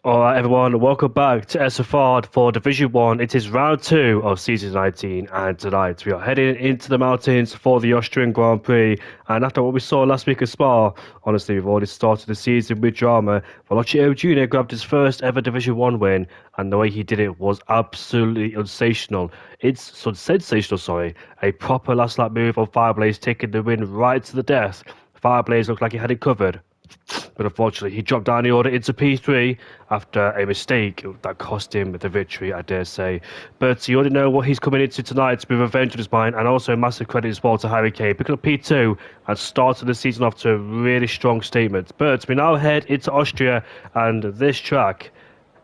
Alright everyone, welcome back to SFR for Division 1. It is round 2 of Season 19 and tonight we are heading into the mountains for the Austrian Grand Prix, and after what we saw last week at Spa, honestly we've already started the season with drama. Velocio Jr. grabbed his first ever Division 1 win, and the way he did it was absolutely sensational. A proper last lap move on Fireblaze, taking the win right to the death. Fireblaze looked like he had it covered, but unfortunately he dropped down the order into P3 after a mistake that cost him the victory, I dare say. But you already know what he's coming into tonight with revenge on his mind, and also massive credit as well to Harry Kane, picking up P2 and starting the season off to a really strong statement. But we now head into Austria, and this track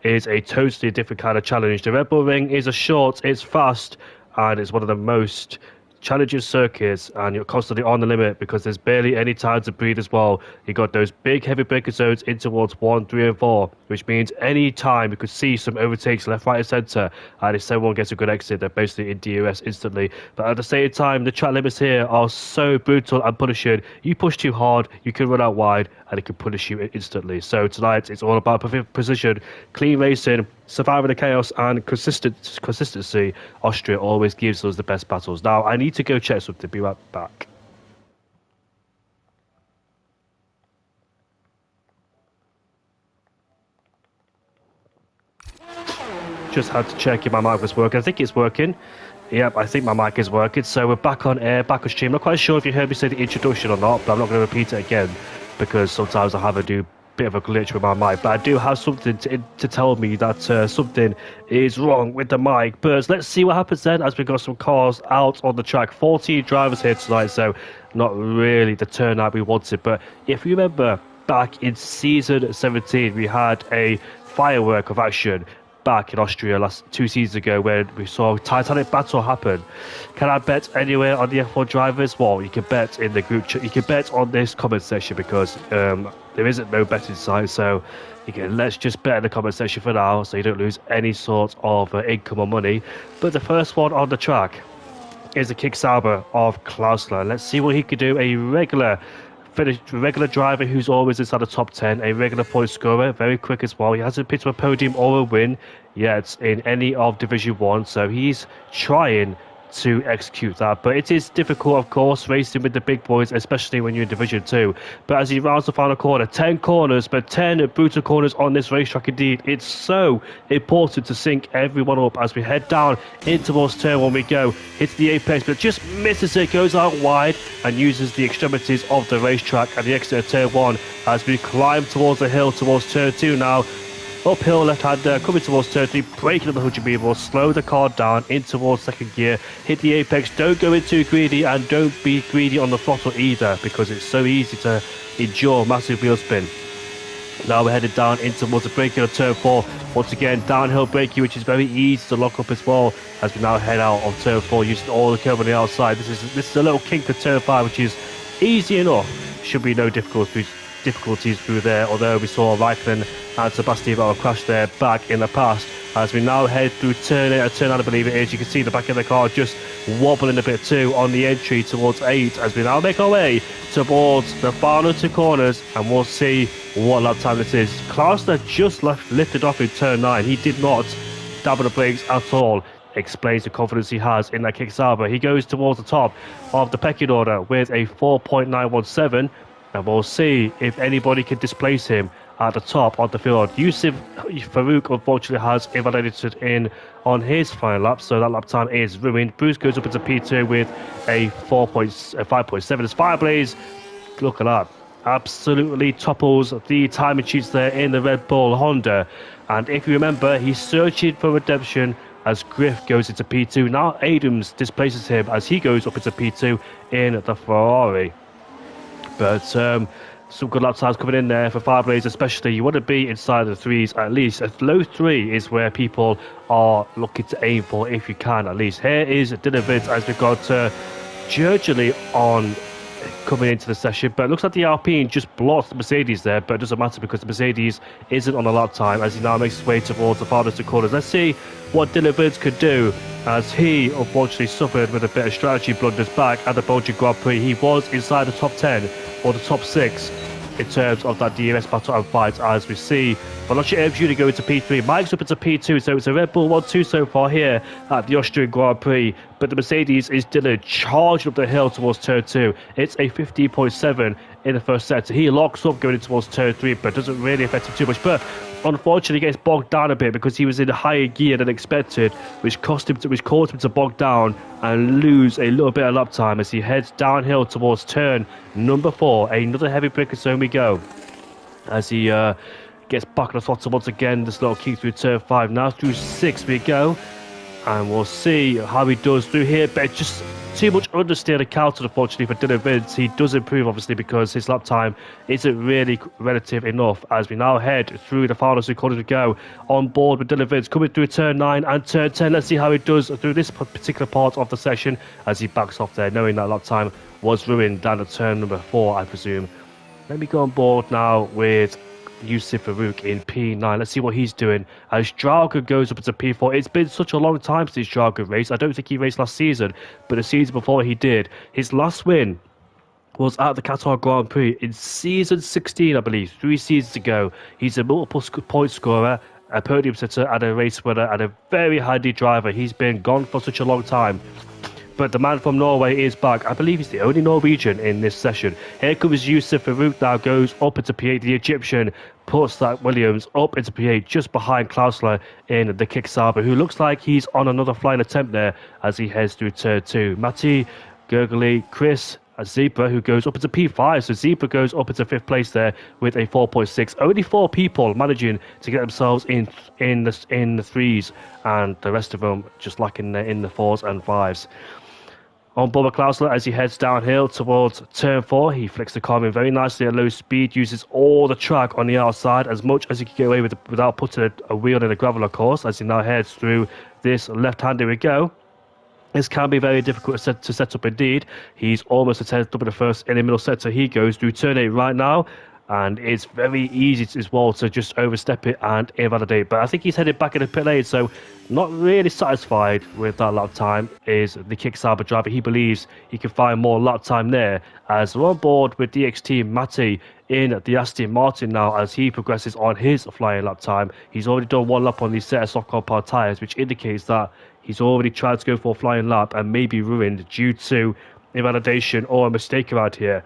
is a totally different kind of challenge. The Red Bull Ring is a short, it's fast, and it's one of the most challenging circuits, and you're constantly on the limit because there's barely any time to breathe as well. You got those big heavy breaker zones in towards 1, 3 and 4, which means any time you could see some overtakes left, right and centre, and if someone gets a good exit they're basically in DRS instantly. But at the same time the track limits here are so brutal and punishing. You push too hard, you can run out wide and it can punish you instantly. So tonight it's all about precision, clean racing, surviving the chaos and consistency. Austria always gives us the best battles. Now I need to go check something. Be right back. Just had to check if my mic was working. I think it's working. Yep, I think my mic is working. So we're back on air, back on stream. Not quite sure if you heard me say the introduction or not, but I'm not going to repeat it again because sometimes I have a bit of a glitch with my mic. But I do have something to tell me that something is wrong with the mic. But let's see what happens then as we got some cars out on the track. 14 drivers here tonight, so not really the turnout we wanted. But if you remember back in season 17, we had a firework of action back in Austria last 2 seasons ago when we saw a titanic battle happen. Can I bet anywhere on the F1 drivers? Well, you can bet in the group you can bet on this comment section because there isn't no betting site, so let's just bet in the comment section for now so you don't lose any sort of income or money. But the first one on the track is the Kick Sauber of Klausler. Let's see what he could do. A regular driver who's always inside the top 10, a regular point scorer, very quick as well. He hasn't picked up a podium or a win yet in any of Division 1, so he's trying to execute that. But it is difficult, of course, racing with the big boys, especially when you're in Division 2. But as he rounds the final corner, 10 corners, but 10 brutal corners on this racetrack indeed. It's so important to sync everyone up as we head down in towards turn 1. We go, hits the apex, but just misses it, goes out wide and uses the extremities of the racetrack at the exit of turn 1 as we climb towards the hill towards turn 2 now. Uphill left-hander coming towards turn 3, braking up the 100 meter, slow the car down in towards second gear, hit the apex, don't go in too greedy and don't be greedy on the throttle either because it's so easy to endure massive wheel spin. Now we're headed down in towards the braking of turn 4, once again downhill braking which is very easy to lock up as well as we now head out on turn 4 using all the curve on the outside. This is a little kink of turn 5 which is easy enough, should be no difficulties through there, although we saw Raikkonen and Sebastian Vettel crash there back in the past. As we now head through turn 8 or turn 9 I believe it is, you can see the back of the car just wobbling a bit too on the entry towards 8 as we now make our way towards the final 2 corners, and we'll see what lap time this is. Klausner just lifted off in turn 9, he did not dab on the brakes at all. Explains the confidence he has in that Kick Sauber. He goes towards the top of the pecking order with a 4.917, and we'll see if anybody can displace him at the top of the field. Yusuf Farouk unfortunately has invalidated in on his final lap, so that lap time is ruined. Bruce goes up into P2 with a 5.7. As Fireblaze, look at that, absolutely topples the timing sheets there in the Red Bull Honda. And if you remember, he's searching for redemption as Griff goes into P2. Now Adams displaces him as he goes up into P2 in the Ferrari. But some good lap times coming in there for Fireblaze, especially. You want to be inside the 3s at least. A low 3 is where people are looking to aim for if you can at least. Here is Dylan Vince as we've got Gergely on coming into the session, but it looks like the Alpine just blocked the Mercedes there, but it doesn't matter because the Mercedes isn't on the lap time as he now makes his way towards the farthest 2 corners. Let's see what Dylan Vince could do as he unfortunately suffered with a bit of strategy blunders back at the Belgian Grand Prix. He was inside the top 10 or the top 6 in terms of that DRS battle and fight, as we see Veloci Jr. go into P3, Mike's up into P2, so it's a Red Bull 1-2 so far here at the Austrian Grand Prix, but the Mercedes is Dylan charging up the hill towards turn 2. It's a 15.7 in the first sector. He locks up going towards turn 3, but doesn't really affect him too much, but unfortunately gets bogged down a bit because he was in a higher gear than expected, which caused him to bog down and lose a little bit of lap time as he heads downhill towards turn number 4. Another heavy breaker zone we go as he gets back on the throttle once again. This little key through turn 5. Now through 6 we go, and we'll see how he does through here, but just too much understeer accounted, unfortunately, for Dylan Vince. He does improve, obviously, because his lap time isn't really relative enough as we now head through the final 2 corners we go. On board with Dylan Vince coming through turn 9 and turn 10. Let's see how he does through this particular part of the session as he backs off there, knowing that lap time was ruined down at turn number 4, I presume. Let me go on board now with Yusuf Farouk in P9. Let's see what he's doing as Drago goes up into P4. It's been such a long time since Drago raced. I don't think he raced last season, but the season before he did. His last win was at the Qatar Grand Prix in season 16, I believe, 3 seasons ago. He's a multiple point scorer, a podium sitter, and a race winner, and a very handy driver. He's been gone for such a long time, but the man from Norway is back. I believe he's the only Norwegian in this session. Here comes Yusuf Farouk now, goes up into P8. The Egyptian puts that Williams up into P8 just behind Klausler in the Kick Sauber, who looks like he's on another flying attempt there as he heads through turn 2. Matti, Gurgley, Chris, Zebra, who goes up into P5. So Zebra goes up into 5th place there with a 4.6. Only 4 people managing to get themselves in the 3s, and the rest of them just lacking in the 4s and 5s. On Bubba Klausler as he heads downhill towards turn 4, he flicks the car in very nicely at low speed, uses all the track on the outside as much as he can get away with without putting a wheel in a gravel, of course, as he now heads through this left-hander we go. This can be very difficult to set up indeed. He's almost a tenth up in the middle sector. He goes through turn 8 right now, and it's very easy as well to just overstep it and invalidate. But I think he's headed back in the pit lane, so not really satisfied with that lap time is the Kick Sauber driver. He believes he can find more lap time there as we're on board with DXT Matti in the Aston Martin now as he progresses on his flying lap time. He's already done 1 lap on these set of soft compound tyres, which indicates that he's already tried to go for a flying lap and may be ruined due to invalidation or a mistake around here.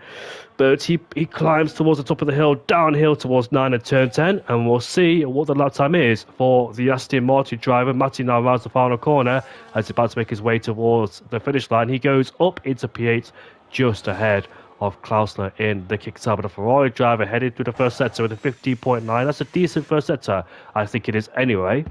But he climbs towards the top of the hill, downhill towards 9 and turn 10, and we'll see what the lap time is for the Aston Martin driver. Matti now rounds the final corner as he's about to make his way towards the finish line. He goes up into P8 just ahead of Klausler in the Kick Sauber. The Ferrari driver headed through the first sector with a 15.9. That's a decent first sector, I think it is anyway.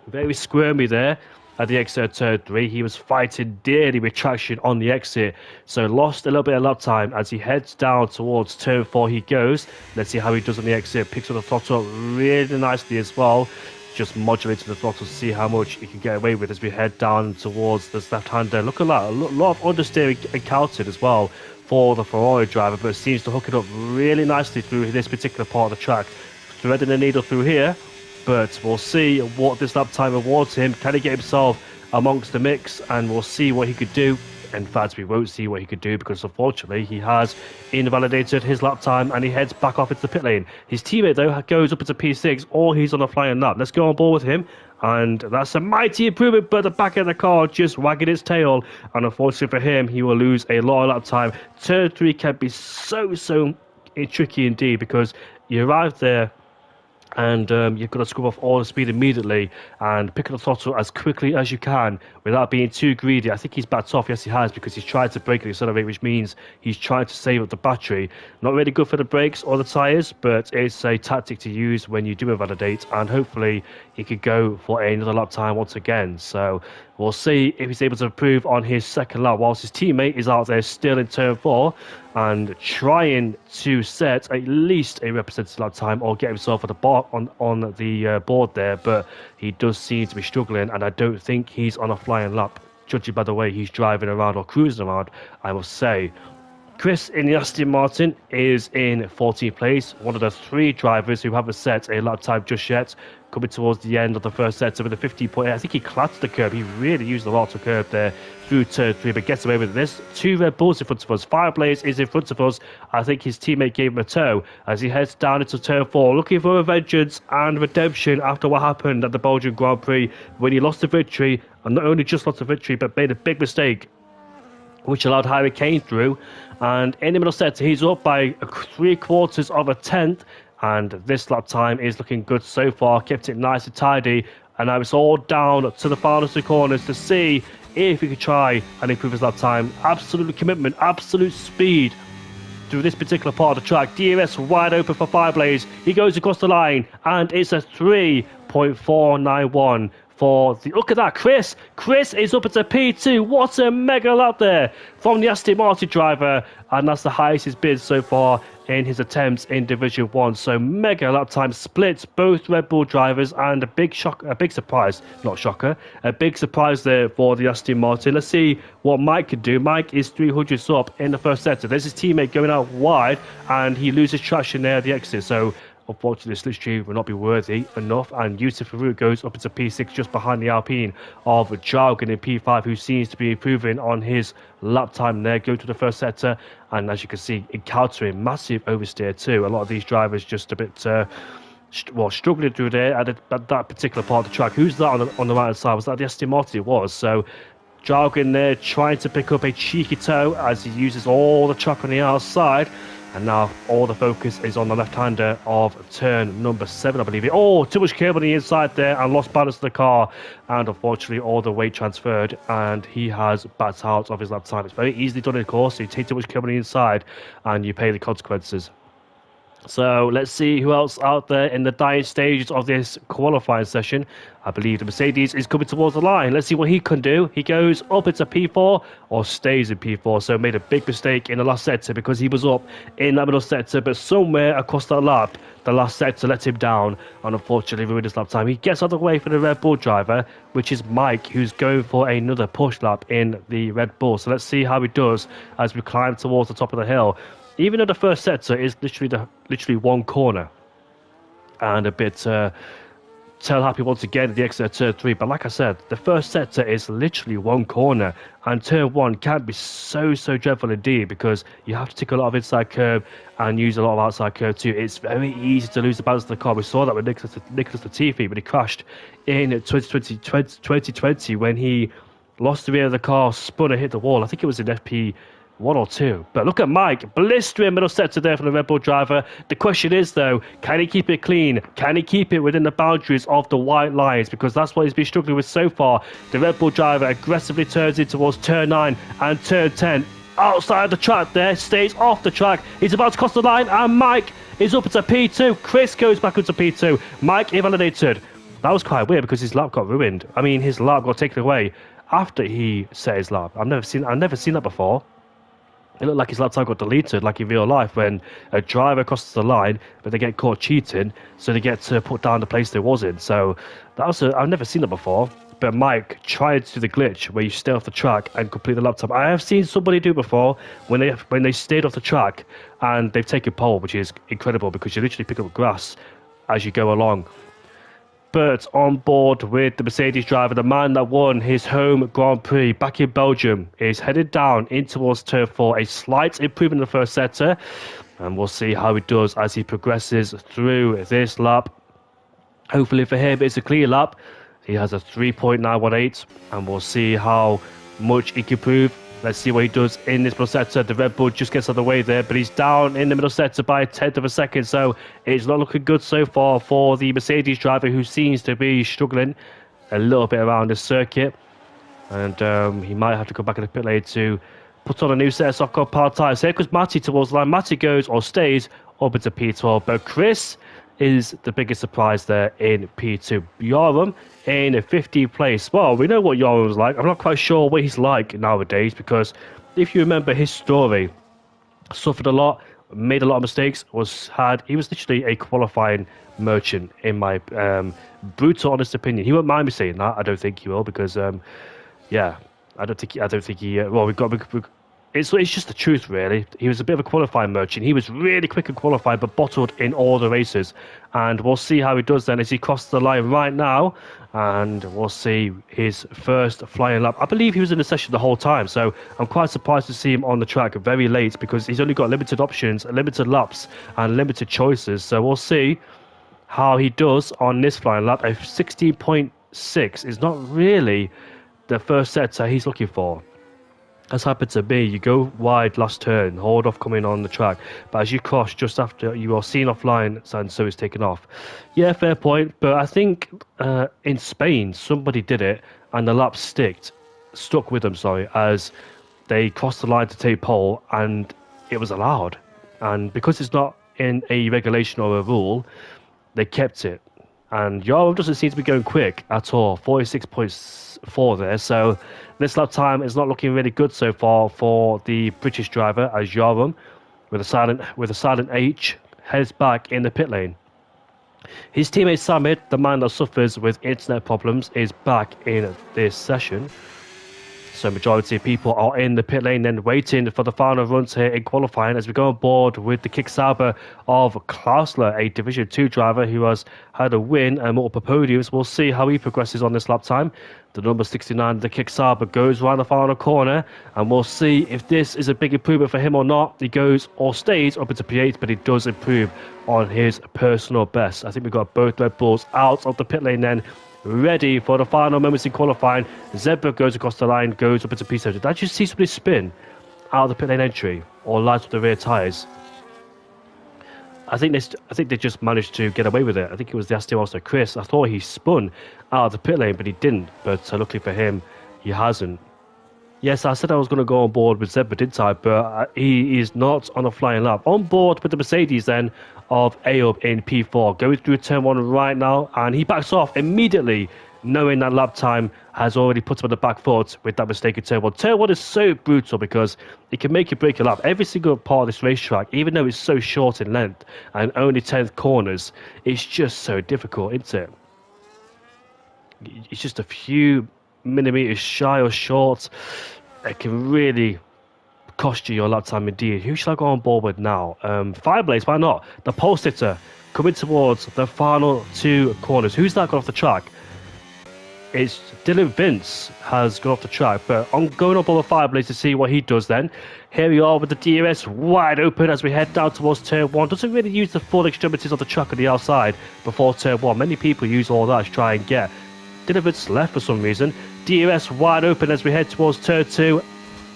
Very squirmy there at the exit of turn 3. He was fighting dearly with traction on the exit, so lost a little bit of lap time as he heads down towards turn 4. He goes. Let's see how he does on the exit. Picks up the throttle really nicely as well. Just modulating the throttle to see how much he can get away with as we head down towards this left-hander. Look at that, a lot of understeering encountered as well for the Ferrari driver, but seems to hook it up really nicely through this particular part of the track. Threading the needle through here, but we'll see what this lap time awards him. Can he get himself amongst the mix? And we'll see what he could do. In fact, we won't see what he could do because unfortunately he has invalidated his lap time and he heads back off into the pit lane. His teammate though goes up into P6 or he's on a flying lap. Let's go on board with him, and that's a mighty improvement, but the back of the car just wagging its tail, and unfortunately for him he will lose a lot of lap time. Turn 3 can be so tricky indeed because you arrive there and you've got to screw off all the speed immediately and pick up the throttle as quickly as you can without being too greedy. I think he's backed off. Yes, he has, because he's tried to brake and accelerate, which means he's trying to save up the battery. Not really good for the brakes or the tyres, but it's a tactic to use when you do invalidate, and hopefully he could go for another lap time once again. So we'll see if he's able to improve on his second lap whilst his teammate is out there still in turn 4 and trying to set at least a representative lap time or get himself at the bar on the board there, but he does seem to be struggling, and I don't think he's on a flying lap, judging by the way he's driving around or cruising around, I must say. Chris in the Aston Martin is in 14th place, one of the 3 drivers who haven't set a lap time just yet, coming towards the end of the first sector with a 50.8. I think he clattered the curb. He really used a lot of curb there through turn 3, but gets away with this. 2 Red Bulls in front of us. Fireblaze is in front of us. I think his teammate gave him a tow as he heads down into turn 4, looking for a vengeance and redemption after what happened at the Belgian Grand Prix when he lost the victory, and not only just lost the victory, but made a big mistake, which allowed Harry Kane through. And in the middle sector, he's up by 3/4 of a tenth. And this lap time is looking good so far. Kept it nice and tidy. And now it's all down to the final 2 corners to see if he could try and improve his lap time. Absolute commitment, absolute speed through this particular part of the track. DRS wide open for Fireblaze. He goes across the line. And it's a 3.491. Look at that, Chris is up at a P2. What a mega lap there from the Aston Martin driver, and that's the highest he's been so far in his attempts in Division 1. So mega lap time splits both Red Bull drivers, and a big surprise there for the Aston Martin. Let's see what Mike can do. Mike is 300s up in the first sector. There's his teammate going out wide, and he loses traction there at the exit. So unfortunately, slipstream will not be worthy enough, and Yusuf Farouk goes up into P6 just behind the Alpine of Jargon in P5, who seems to be improving on his lap time there. Go to the first sector, and as you can see, encountering massive oversteer too. A lot of these drivers just a bit struggling through there at that particular part of the track. Who's that on the right hand side? Was that the Aston Martin? It was. So Jargon there trying to pick up a cheeky toe as he uses all the track on the outside. And now all the focus is on the left-hander of turn number 7, I believe. Oh, too much curb on the inside there and lost balance of the car. And unfortunately, all the weight transferred, and he has backed out of his lap time. It's very easily done, of course. You take too much curb on the inside and you pay the consequences. So let's see who else out there in the dying stages of this qualifying session. I believe the Mercedes is coming towards the line. Let's see what he can do. He goes up into P4 or stays in P4. So made a big mistake in the last sector because he was up in that middle sector, but somewhere across that lap, the last sector let him down and unfortunately ruined his lap time. He gets out of the way for the Red Bull driver, which is Mike, who's going for another push lap in the Red Bull. So let's see how he does as we climb towards the top of the hill. Even though the first sector is literally one corner and a bit tail happy once again at the exit of turn 3, but like I said, the first sector is literally one corner, and turn 1 can be so dreadful indeed because you have to take a lot of inside curb and use a lot of outside curb too. It's very easy to lose the balance of the car. We saw that with Nicholas Latifi when he crashed in 2020 when he lost the rear of the car, spun and hit the wall. I think it was in FP1 or 2. But look at Mike, blistering middle sector there from the Red Bull driver. The question is, though, can he keep it clean? Can he keep it within the boundaries of the white lines? Because that's what he's been struggling with so far. The Red Bull driver aggressively turns in towards turn 9 and turn 10. Outside the track there, stays off the track. He's about to cross the line, and Mike is up into P2. Chris goes back into P2. Mike invalidated. That was quite weird because his lap got ruined. I mean, his lap got taken away after he set his lap. I've never seen that before. It looked like his lap time got deleted, like in real life, when a driver crosses the line, but they get caught cheating, so they get to put down the place they was in. So I've never seen that before. But Mike tried to do the glitch where you stay off the track and complete the lap time. I have seen somebody do before when they stayed off the track and they've taken pole, which is incredible because you literally pick up grass as you go along. But on board with the Mercedes driver, the man that won his home Grand Prix back in Belgium is headed down in towards turn 4. A slight improvement in the first sector, and we'll see how he does as he progresses through this lap. Hopefully for him, it's a clear lap. He has a 3.918, and we'll see how much he can prove. Let's see what he does in this middle sector. The Red Bull just gets out of the way there, but he's down in the middle sector by a tenth of a second. So it's not looking good so far for the Mercedes driver, who seems to be struggling a little bit around the circuit. And he might have to go back in the pit lane to put on a new set of soft power tyres. Here comes Matty towards the line. Matty goes or stays up into P12. But Chris is the biggest surprise there in P2. Yoram in 15th place. Well, we know what Yoram's like. I'm not quite sure what he's like nowadays, because if you remember his story, suffered a lot, made a lot of mistakes, he was literally a qualifying merchant in my brutal honest opinion. He won't mind me saying that. I don't think he will, because I don't think he well, it's just the truth, really. He was a bit of a qualifying merchant. He was really quick in qualifying, but bottled in all the races. And we'll see how he does then as he crosses the line right now. And we'll see his first flying lap. I believe he was in the session the whole time, so I'm quite surprised to see him on the track very late because he's only got limited options, limited laps, and limited choices. So we'll see how he does on this flying lap. A 16.6 is not really the first sector he's looking for. As happened to me, you go wide last turn, hold off coming on the track, but as you cross just after, you are seen offline, and so it's taken off. Yeah, fair point, but I think in Spain somebody did it and the lap stuck with them, as they crossed the line to take pole and it was allowed. And because it's not in a regulation or a rule, they kept it. And Yarrow doesn't seem to be going quick at all, 46.4 there, so this lap time is not looking really good so far for the British driver, as Yarrow, with a silent H, heads back in the pit lane. His teammate Samit, the man that suffers with internet problems, is back in this session. So majority of people are in the pit lane then waiting for the final runs here in qualifying as we go on board with the Kicksauber of Klausler, a Division 2 driver who has had a win and multiple podiums. We'll see how he progresses on this lap time. The number 69, the Kicksauber, goes around the final corner and we'll see if this is a big improvement for him or not. He goes or stays up into P8, but he does improve on his personal best. I think we've got both Red Bulls out of the pit lane then, ready for the final moments in qualifying. Zebra goes across the line, goes up into P7. Did I just see somebody spin out of the pit lane entry or light up the rear tyres? I think they just managed to get away with it. I think it was the Aston Martin Chris. I thought he spun out of the pit lane, but he didn't. But luckily for him, he hasn't. Yes, I said I was going to go on board with Zebra, didn't I? But he is not on a flying lap. On board with the Mercedes then of Ayoub in P4. Going through turn 1 right now, and he backs off immediately, knowing that lap time has already put him on the back foot with that mistake in turn 1. Turn 1 is so brutal because it can make you break a lap. Every single part of this racetrack, even though it's so short in length and only 10th corners, it's just so difficult, isn't it? It's just a few millimeters shy or short. It can really cost you your lap time indeed. Who should I go on board with now? Fireblaze, why not? The pole sitter coming towards the final 2 corners. Who's that got off the track? It's Dylan Vince has gone off the track, but I'm going on board with Fireblaze to see what he does then. Here we are with the DRS wide open as we head down towards turn 1. Doesn't really use the full extremities of the track on the outside before turn 1. Many people use all that to try and get Dylan Vince left for some reason. DRS wide open as we head towards turn 2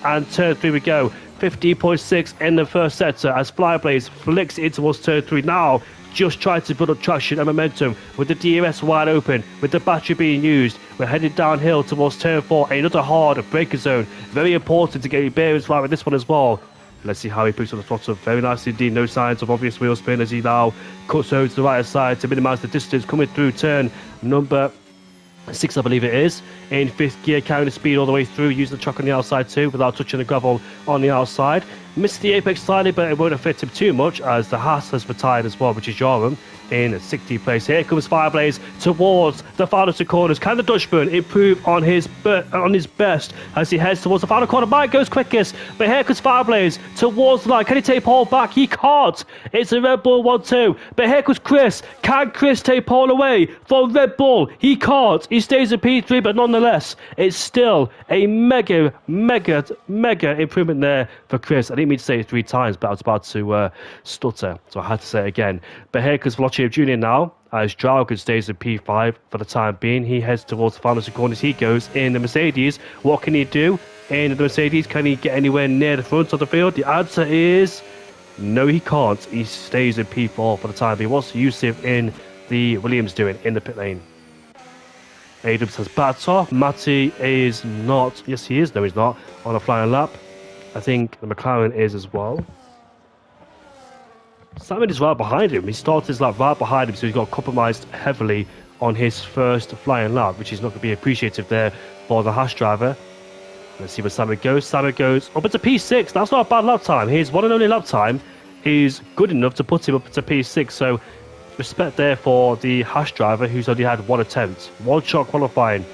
and turn 3 we go. 15.6 in the first sector as Fireblaze flicks it towards turn 3 now. Just trying to build up traction and momentum with the DRS wide open, with the battery being used. We're headed downhill towards turn 4, another hard breaker zone. Very important to get your bearings right with this one as well. Let's see how he puts on the throttle. Very nice indeed. No signs of obvious wheel spin as he now cuts over to the right side to minimise the distance coming through turn number 6, I believe it is, in 5th gear, carrying the speed all the way through, using the track on the outside too, without touching the gravel on the outside. Missed the apex slightly, but it won't affect him too much, as the Haas has retired as well, which is Joram in 60th place. Here comes Fireblaze towards the final 2 corners. Can the Dutchman improve on his best as he heads towards the final corner? Mike goes quickest, but here comes Fireblaze towards the line. Can he take pole back? He can't. It's a Red Bull 1-2, but here comes Chris. Can Chris take pole away from Red Bull? He can't. He stays in P3, but nonetheless, it's still a mega improvement there for Chris. I didn't mean to say it 3 times, but I was about to stutter, so I had to say it again. But here comes Vlotchev Jr. now, as Draugen stays in P5 for the time being. He heads towards the final 2 corners. He goes in the Mercedes. What can he do in the Mercedes? Can he get anywhere near the front of the field? The answer is no, he can't. He stays in P4 for the time being. What's Yusuf in the Williams doing in the pit lane? Adams has backed off. Matty is not. Yes, he is. No, he's not. On a flying lap. I think the McLaren is as well. Simon is right behind him. He started his lap right behind him, so he's got compromised heavily on his first flying lap, which is not going to be appreciative there for the Haas driver. Let's see where Simon goes. Simon goes up into P6. That's not a bad lap time. His one and only lap time is good enough to put him up into P6. So respect there for the Haas driver, who's only had 1 attempt. 1 shot qualifying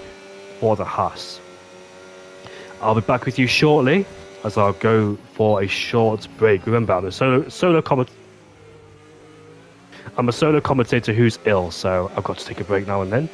for the Haas. I'll be back with you shortly as I'll go for a short break. Remember, I'm a solo commentator who's ill, so I've got to take a break now and then.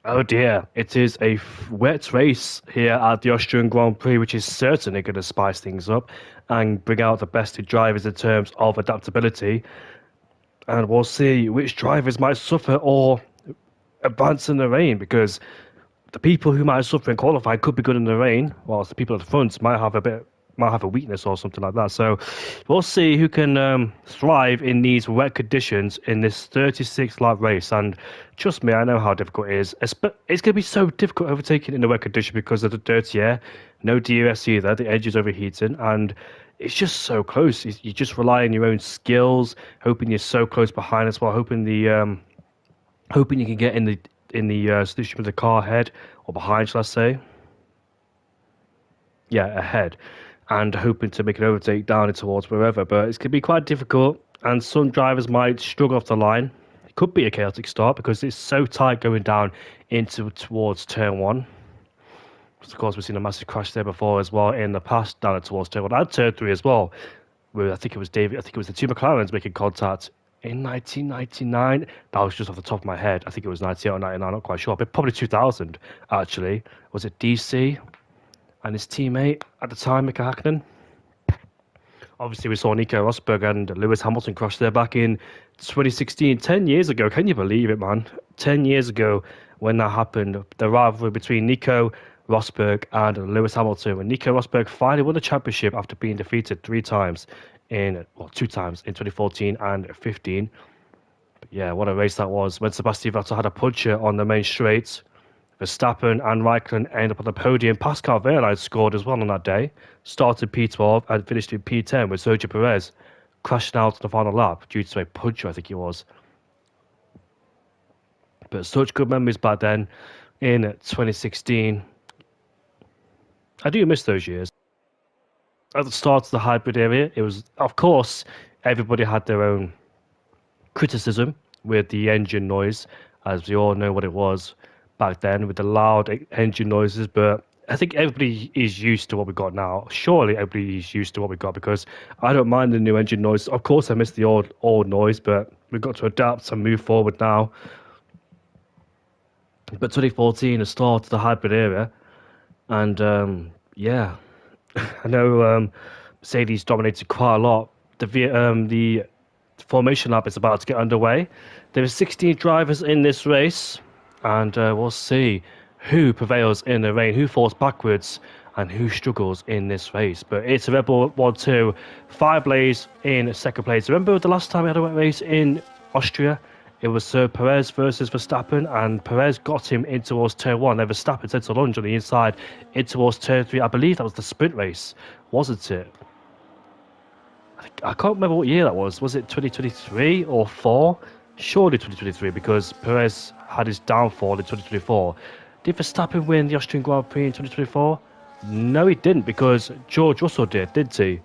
Oh dear, it is a wet race here at the Austrian Grand Prix, which is certainly going to spice things up and bring out the best in drivers in terms of adaptability. And we'll see which drivers might suffer or advance in the rain, because the people who might suffer in qualifying could be good in the rain, whilst the people at the front might have a weakness or something like that. So we'll see who can thrive in these wet conditions in this 36-lap race. And trust me, I know how difficult it is. It's going to be so difficult overtaking in the wet condition because of the dirty air, no DRS either, the edge is overheating, and it's just so close. You just rely on your own skills, hoping you're so close behind as well, hoping you can get in the solution with the car ahead or behind, shall I say? Yeah, ahead, and hoping to make an overtake down towards wherever. But it's going to be quite difficult, and some drivers might struggle off the line. It could be a chaotic start because it's so tight going down towards turn one. Of course, we've seen a massive crash there before as well in the past down towards turn one and turn three as well. Where I think it was the two McLarens making contact in 1999. That was just off the top of my head. I think it was 98 or 99, not quite sure, but probably 2000 actually. Was it DC and his teammate at the time, Mika Hakkinen? Obviously, we saw Nico Rosberg and Lewis Hamilton crash there back in 2016, 10 years ago. Can you believe it, man? 10 years ago when that happened, the rivalry between Nico Rosberg and Lewis Hamilton, when Nico Rosberg finally won the championship after being defeated two times in 2014 and 15. But yeah, what a race that was. When Sebastian Vettel had a puncher on the main straight, Verstappen and Raikkonen ended up on the podium. Pascal Wehrlein scored as well on that day, started P12 and finished in P10 with Sergio Perez crashing out on the final lap due to a puncher, I think it was. But such good memories back then in 2016. I do miss those years. At the start of the hybrid era, it was, of course, everybody had their own criticism with the engine noise, as we all know what it was back then with the loud engine noises. But I think everybody is used to what we got now. Surely everybody is used to what we got, because I don't mind the new engine noise. Of course, I miss the old noise, but we've got to adapt and move forward now. But 2014, the start of the hybrid era, and yeah, I know Mercedes dominated quite a lot. The formation lap is about to get underway. There are 16 drivers in this race, and we'll see who prevails in the rain, who falls backwards and who struggles in this race. But it's a Red Bull 1-2, Fireblaze in second place. Remember the last time we had a wet race in Austria? It was Perez versus Verstappen, and Perez got him in towards turn 1. Then Verstappen sent a lunge on the inside in towards turn 3. I believe that was the sprint race, wasn't it? I can't remember what year that was. Was it 2023 or 4? Surely 2023, because Perez had his downfall in 2024. Did Verstappen win the Austrian Grand Prix in 2024? No, he didn't, because George Russell didn't he?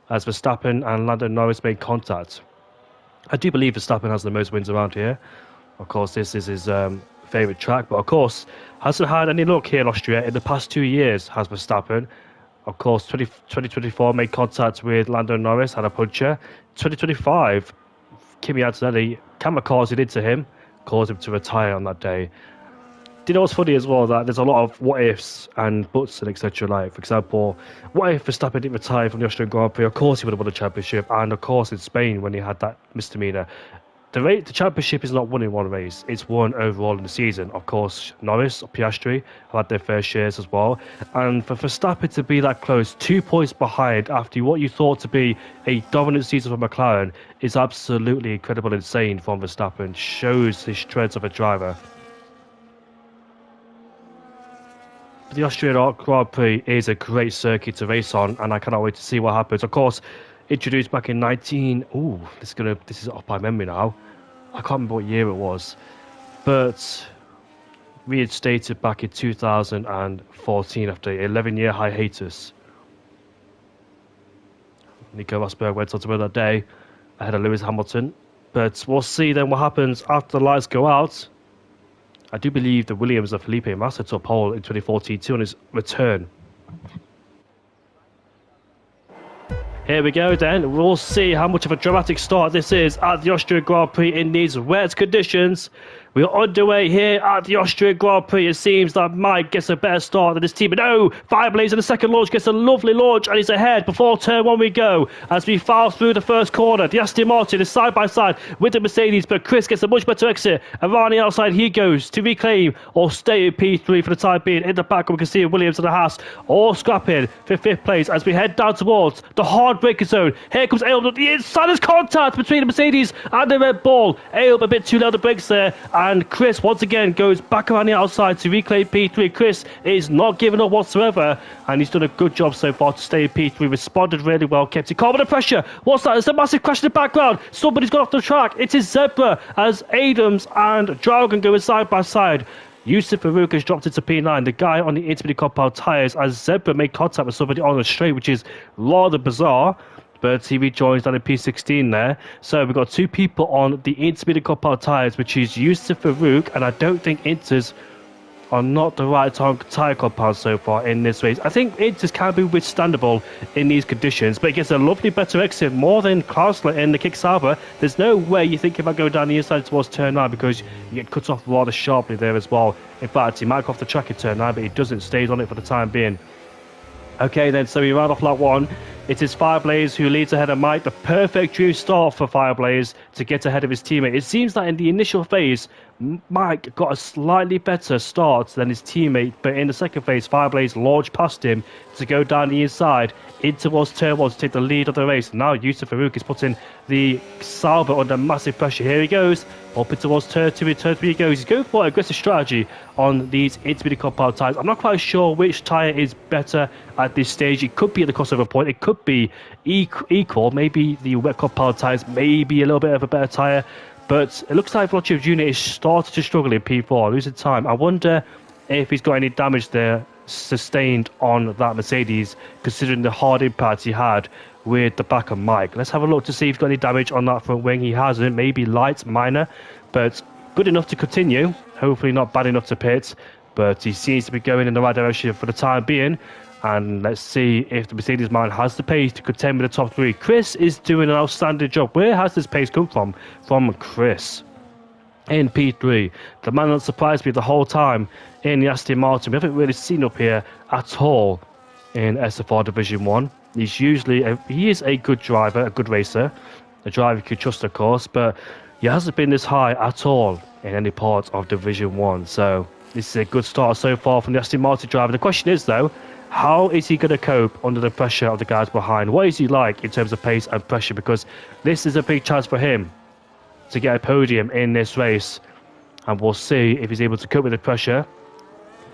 As Verstappen and Lando Norris made contact. I do believe Verstappen has the most wins around here. Of course, this is his favourite track. But of course, hasn't had any luck here in Austria in the past 2 years, has Verstappen. Of course, 2024 made contact with Lando Norris, had a puncher. 2025, Kimi Antonelli kamikazed into him, caused him to retire on that day. Do you know what's funny as well? That there's a lot of what ifs and buts and etc. Like, for example, what if Verstappen didn't retire from the Austrian Grand Prix? Of course, he would have won the championship, and of course, in Spain when he had that misdemeanor. The championship is not won in one race; it's won overall in the season. Of course, Norris, Piastri have had their fair shares as well, and for Verstappen to be that close, 2 points behind after what you thought to be a dominant season for McLaren is absolutely incredible, insane from Verstappen. Shows his strength of a driver. The Austrian Grand Prix is a great circuit to race on, and I cannot wait to see what happens. Of course, introduced back in 19. Ooh, this is off by memory now. I can't remember what year it was, but reinstated back in 2014 after an 11-year hiatus. Nico Rosberg went on to win that day ahead of Lewis Hamilton, but we'll see then what happens after the lights go out. I do believe the Williams of Felipe Massa took pole in 2014 too on his return. Here we go then, we'll see how much of a dramatic start this is at the Austrian Grand Prix in these wet conditions. We're underway here at the Austrian Grand Prix. It seems that Mike gets a better start than his team. But no, Fireblaze in the second launch gets a lovely launch and he's ahead. Before turn 1 we go as we foul through the first corner. The Aston Martin is side by side with the Mercedes, but Chris gets a much better exit. Around the outside he goes to reclaim or stay in P3 for the time being. In the back we can see Williams and the Haas all scrapping for 5th place as we head down towards the hard braking zone. Here comes Ailb. The inside is contact between the Mercedes and the Red Bull. Ailb a bit too low on the brakes there. And Chris once again goes back around the outside to reclaim P3. Chris is not giving up whatsoever, and he's done a good job so far to stay in P3. Responded really well, kept it calm under pressure. What's that? There's a massive crash in the background. Somebody's gone off the track. It is Zebra as Adams and Dragon go side by side. Yusuf Farouk has dropped into P9. The guy on the intermediate compound tyres as Zebra made contact with somebody on the straight, which is rather bizarre. But he rejoins down in P16 there. So we've got 2 people on the intermediate compound tyres, which is Yusuf Farouk, and I don't think Inters are not the right tyre compound so far in this race. I think Inters can be withstandable in these conditions, but it gets a lovely better exit, more than Klausler in the Kick Sauber. There's no way you think about going down the inside towards turn 9 because you get cut off rather sharply there as well. In fact, he might go off the track in turn 9, but he doesn't, stays on it for the time being. Okay then, so we round off lap 1. It is Fireblaze who leads ahead of Mike. The perfect dream start for Fireblaze to get ahead of his teammate. It seems that in the initial phase, Mike got a slightly better start than his teammate, but in the second phase, Fireblaze launched past him to go down the inside in towards turn 1 to take the lead of the race. Now Yusuf Farouk is putting the Sauber under massive pressure. Here he goes, up in towards turn 2, in turn 3 he goes. He's going for an aggressive strategy on these intermediate compound tyres. I'm not quite sure which tyre is better at this stage. It could be at the crossover point, it could be equal. Maybe the wet compound tyres may be a little bit of a better tyre. But it looks like Vlodchev Jr. is starting to struggle in P4, losing time. I wonder if he's got any damage there sustained on that Mercedes, considering the hard impact he had with the back of Mike. Let's have a look to see if he's got any damage on that front wing. He hasn't, maybe light, minor, but good enough to continue. Hopefully not bad enough to pit, but he seems to be going in the right direction for the time being. And let's see if the Mercedes man has the pace to contend with the top 3. Chris is doing an outstanding job. Where has this pace come from? From Chris. In P3. The man that surprised me the whole time in the Aston Martin. We haven't really seen up here at all in SFR Division 1. He is a good driver, a good racer. A driver you could trust, of course. But he hasn't been this high at all in any part of Division 1. So this is a good start so far from the Aston Martin driver. The question is, though, How is he going to cope under the pressure of the guys behind? What is he like in terms of pace and pressure? Because this is a big chance for him to get a podium in this race. And we'll see if he's able to cope with the pressure,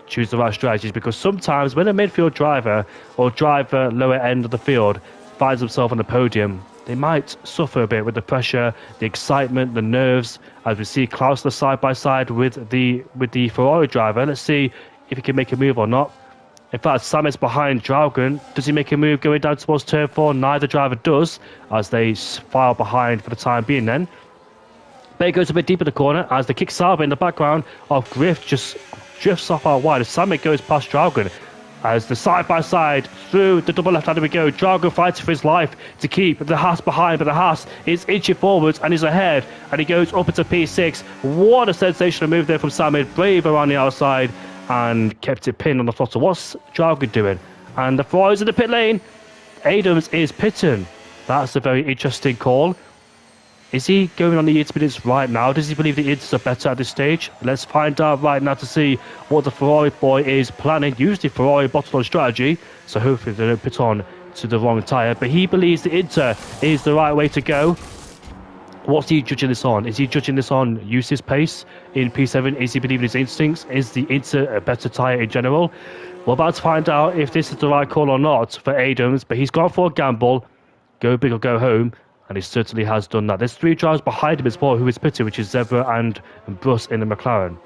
choose the right strategies. Because sometimes when a midfield driver or driver lower end of the field finds himself on the podium, they might suffer a bit with the pressure, the excitement, the nerves. As we see Klausler side by side with the Ferrari driver. Let's see if he can make a move or not. In fact, Sam is behind Draugen. Does he make a move going down towards turn 4? Neither driver does, as they file behind for the time being then. Bay goes a bit deeper in the corner as the kick-salva in the background of Griff just drifts off out wide. As Samet goes past Draugen, as the side-by-side through the double left-hander we go. Draugen fights for his life to keep the Haas behind, but the Haas is inching forwards and is ahead, and he goes up into P6. What a sensational move there from Samet. Brave around the outside and kept it pinned on the throttle. What's Draugen doing? And the Ferrari's in the pit lane. Adams is pitting. That's a very interesting call. Is he going on the intermediates right now? Does he believe the Inters are better at this stage? Let's find out right now to see what the Ferrari boy is planning. Usually Ferrari bottled on strategy, so hopefully they don't put on to the wrong tyre. But he believes the Inter is the right way to go. What's he judging this on? Is he judging this on Yusif's pace in P7? Is he believing his instincts? Is the Inter a better tyre in general? We're about to find out if this is the right call or not for Adams, but he's gone for a gamble. Go big or go home. And he certainly has done that. There's 3 drivers behind him as well who is pitting, which is Zebra and Bruss in the McLaren.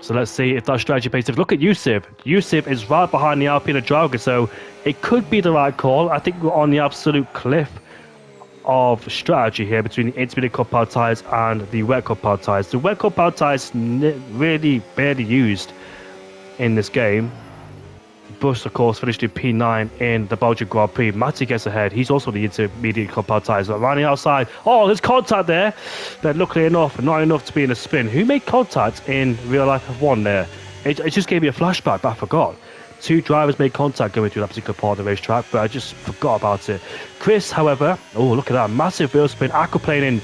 So let's see if that strategy pays off. Look at Yusif. Yusif is right behind the Alpine and Draugen, so it could be the right call. I think we're on the absolute cliff of strategy here between the intermediate compound tyres and the wet compound tyres. The wet compound tyres really barely used in this game. Bush, of course, finished in P9 in the Belgian Grand Prix. Matty gets ahead. He's also the intermediate compound tyres. But around the outside, oh, there's contact there. But luckily enough, not enough to be in a spin. Who made contact in real life F1 there? It just gave me a flashback, but I forgot. 2 drivers made contact going through that particular part of the racetrack, but I just forgot about it. Chris, however, oh, look at that. Massive wheel spin. Aquaplaning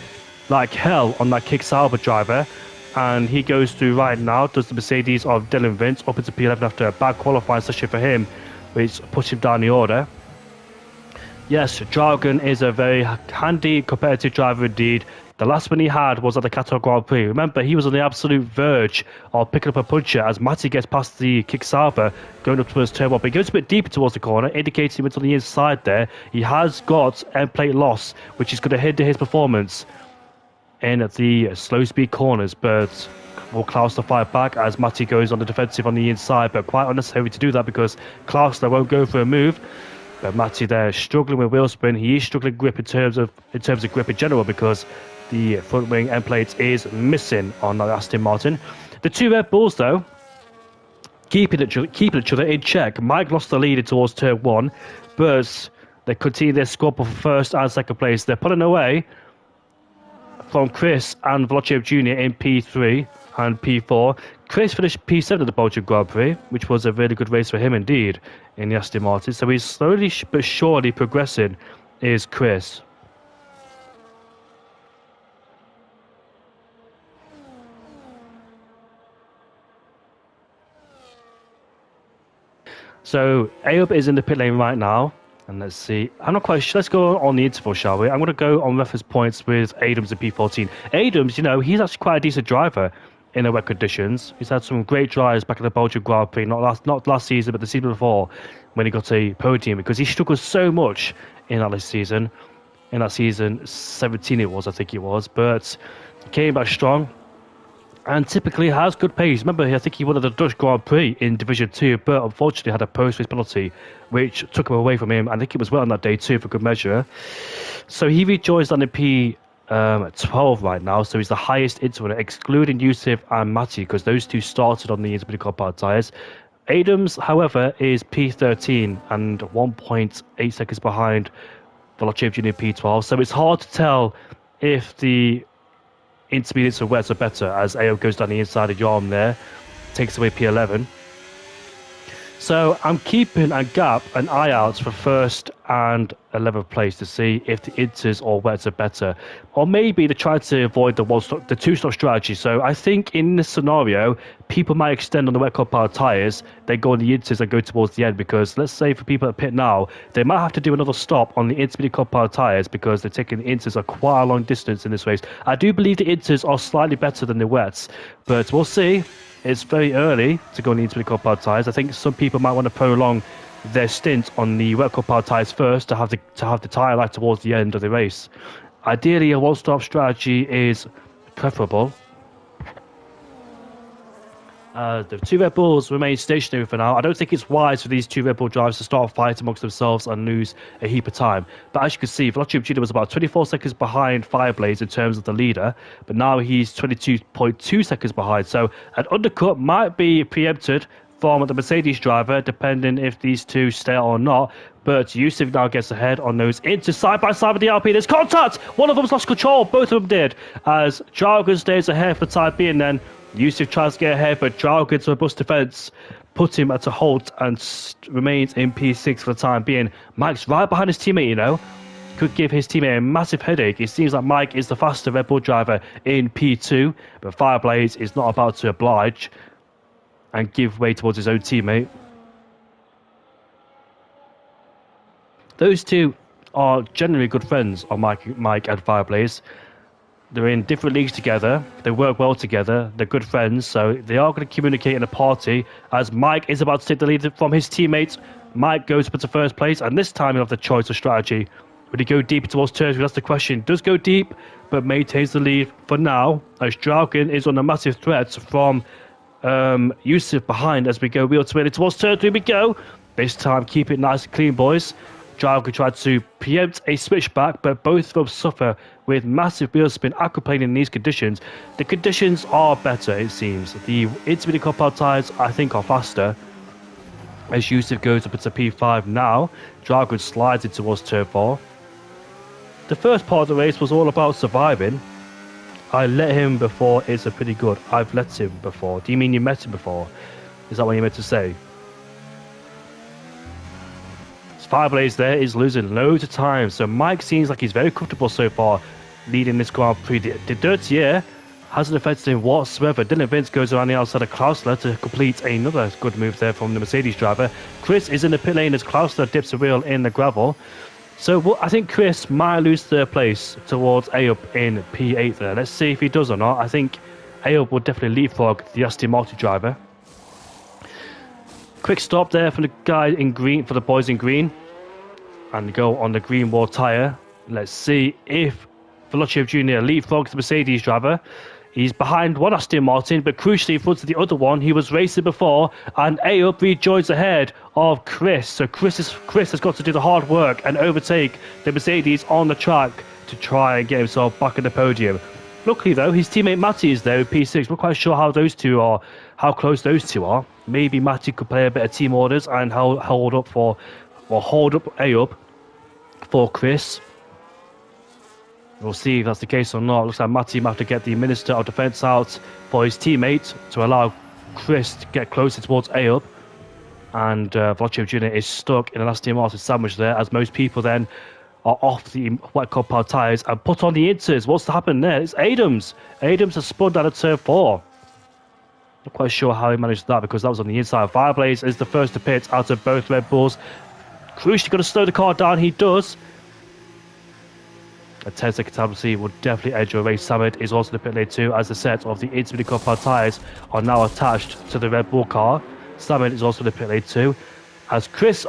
like hell on that kick Sauber driver. And he goes through right now, does the Mercedes of Dylan Vince up into P11 after a bad qualifying session for him, which puts him down the order. Yes, Draugen is a very handy competitive driver indeed. The last one he had was at the Qatar Grand Prix. Remember, he was on the absolute verge of picking up a puncher as Matty gets past the kick Sauber, going up towards turn 1. But he goes a bit deeper towards the corner, indicating he went on the inside there. He has got end plate loss, which is going to hinder his performance in the slow speed corners, but will Klausler fight back as Matty goes on the defensive on the inside, but quite unnecessary to do that because Klausler won't go for a move. But Matty there struggling with wheel spin. He is struggling grip in terms of grip in general because the front wing end plate is missing on that Aston Martin. The 2 Red Bulls though keeping each other in check. Mike lost the lead towards turn 1, but they continue their squabble for first and second place. They're pulling away from Chris and Volochev Jr. in P3 and P4. Chris finished P7 at the Belgian Grand Prix, which was a really good race for him indeed in the Aston Martin. So he's slowly but surely progressing, is Chris. So Ayoub is in the pit lane right now. And let's see. I'm not quite sure. Let's go on the interval, shall we? I'm going to go on reference points with Adams in P14. Adams, you know, he's actually quite a decent driver in the wet conditions. He's had some great drives back in the Belgian Grand Prix, not last season, but the season before when he got a podium, because he struggled so much in that season. In that season 17 it was, I think it was. But he came back strong. And typically has good pace. Remember, I think he won the Dutch Grand Prix in Division 2, but unfortunately had a post-race penalty, which took him away from him. I think it was well on that day too, for good measure. So he rejoins on the P12 right now, so he's the highest interval, excluding Yusuf and Matty, because those 2 started on the intermediate compound tyres. Adams, however, is P13 and 1.8 seconds behind Volochev Jr. P12, so it's hard to tell if the intermediates and wets are better as Ayoub goes down the inside of Yarm there, takes away P11. So I'm keeping a gap, an eye out for first and 11th place to see if the Inters or Wets are better. Or maybe they try to avoid the two-stop strategy. So I think in this scenario, people might extend on the wet compound tyres, they go on the Inters and go towards the end, because let's say for people at pit now, they might have to do another stop on the intermediate compound tyres because they're taking the Inters a quite a long distance in this race. I do believe the Inters are slightly better than the Wets, but we'll see. It's very early to go on the intermediate compound tyres. I think some people might want to prolong their stint on the wet compound tyres first to have the tyre life towards the end of the race. Ideally, a one-stop strategy is preferable. The two Red Bulls remain stationary for now. I don't think it's wise for these two Red Bull drivers to start fighting amongst themselves and lose a heap of time. But as you can see, Veloci Jr. was about 24 seconds behind Fireblaze in terms of the leader, but now he's 22.2 seconds behind. So an undercut might be preempted from the Mercedes driver, depending if these two stay or not. But Yusuf now gets ahead on those into side by side with the Alpine. There's contact! One of them's lost control, both of them did. As Jargon stays ahead for the time being, then Yusuf tries to get ahead, but Jargon's robust defense put him at a halt and remains in P6 for the time being. Mike's right behind his teammate, you know. Could give his teammate a massive headache. It seems like Mike is the faster Red Bull driver in P2, but Fireblaze is not about to oblige and give way towards his own teammate. Those two are generally good friends of Mike and Fireblaze. They're in different leagues together. They work well together. They're good friends, so they are going to communicate in a party. As Mike is about to take the lead from his teammates, Mike goes up to first place, and this time he'll have the choice of strategy. Would he go deep towards turn two? That's the question. Does go deep, but maintains the lead for now, as Dragon is under massive threat from Yusuf behind as we go wheel to wheel towards turn three. We go. This time, keep it nice and clean, boys. Dragon tried to preempt a switchback, but both of them suffer with massive wheel spin aquaplaning in these conditions. The conditions are better, it seems. The intermediate compound tyres, I think, are faster. As Yusuf goes up into P5 now, Dragon slides in towards turn 4. The first part of the race was all about surviving. I let him before it's a pretty good. I've let him before. Do you mean you met him before? Is that what you meant to say? Fireblaze there is losing loads of time, so Mike seems like he's very comfortable so far leading this Grand Prix. The Dirtier hasn't affected him whatsoever. Dylan Vince goes around the outside of Klausler to complete another good move there from the Mercedes driver. Chris is in the pit lane as Klausler dips a wheel in the gravel. So I think Chris might lose third place towards Ayub in P8 there. Let's see if he does or not. I think Ayub will definitely leapfrog the Aston Martin driver. Quick stop there for the guy in green, for the boys in green, and go on the green wall tyre. Let's see if Veloci Jr. leapfrogs the Mercedes driver. He's behind one Aston Martin, but crucially in front of the other one. He was racing before, and Ayub rejoins ahead of Chris. So Chris has got to do the hard work and overtake the Mercedes on the track to try and get himself back at the podium. Luckily though, his teammate Matty is there with P6. We're quite sure how those two are, how close those two are. Maybe Matty could play a bit of team orders and hold up Ayub for Chris. We'll see if that's the case or not. Looks like Matty might have to get the Minister of Defence out for his teammate to allow Chris to get closer towards Ayub. And Veloci Jr. is stuck in an Aston Martin sandwich there, as most people then are off the wet compound tyres and put on the Inters. What's happened there? It's Adams. Adams has spun down at turn 4. Not quite sure how he managed that, because that was on the inside. Fireblaze is the first to pit out of both Red Bulls. Crucially got to slow the car down. He does. A 10-second penalty will definitely edge your race. Samad is also in the pit lane too, as the set of the intermediate compound tyres are now attached to the Red Bull car. Samad is also in the pit lane too. As Chris,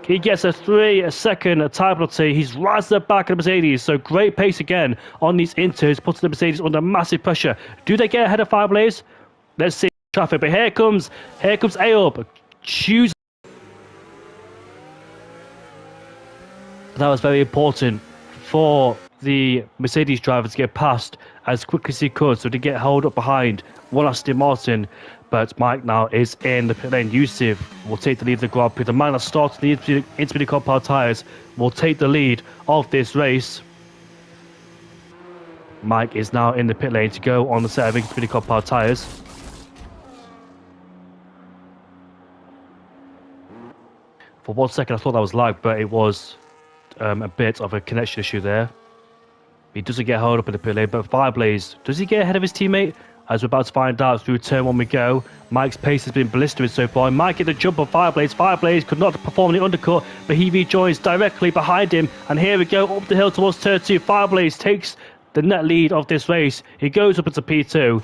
he gets a 3-second time penalty. He's right at the back of the Mercedes. So great pace again on these Inters, putting the Mercedes under massive pressure. Do they get ahead of Fireblaze? Let's see traffic. But here comes Ayub. Choose. That was very important for the Mercedes driver to get past as quickly as he could, so to get held up behind one Aston Martin. But Mike now is in the pit lane. Yusuf will take the lead of the Grand Prix. The man that starts the intermediate compound tyres will take the lead of this race. Mike is now in the pit lane to go on the set of intermediate compound tyres. For 1 second, I thought that was lag, but it was a bit of a connection issue there. He doesn't get held up in the pit lane, but Fireblaze, does he get ahead of his teammate? As we're about to find out through turn 1 we go. Mike's pace has been blistering so far. He might get the jump on Fireblaze. Fireblaze could not perform the undercut, but he rejoins directly behind him. And here we go, up the hill towards turn 2. Fireblaze takes the net lead of this race. He goes up into P2.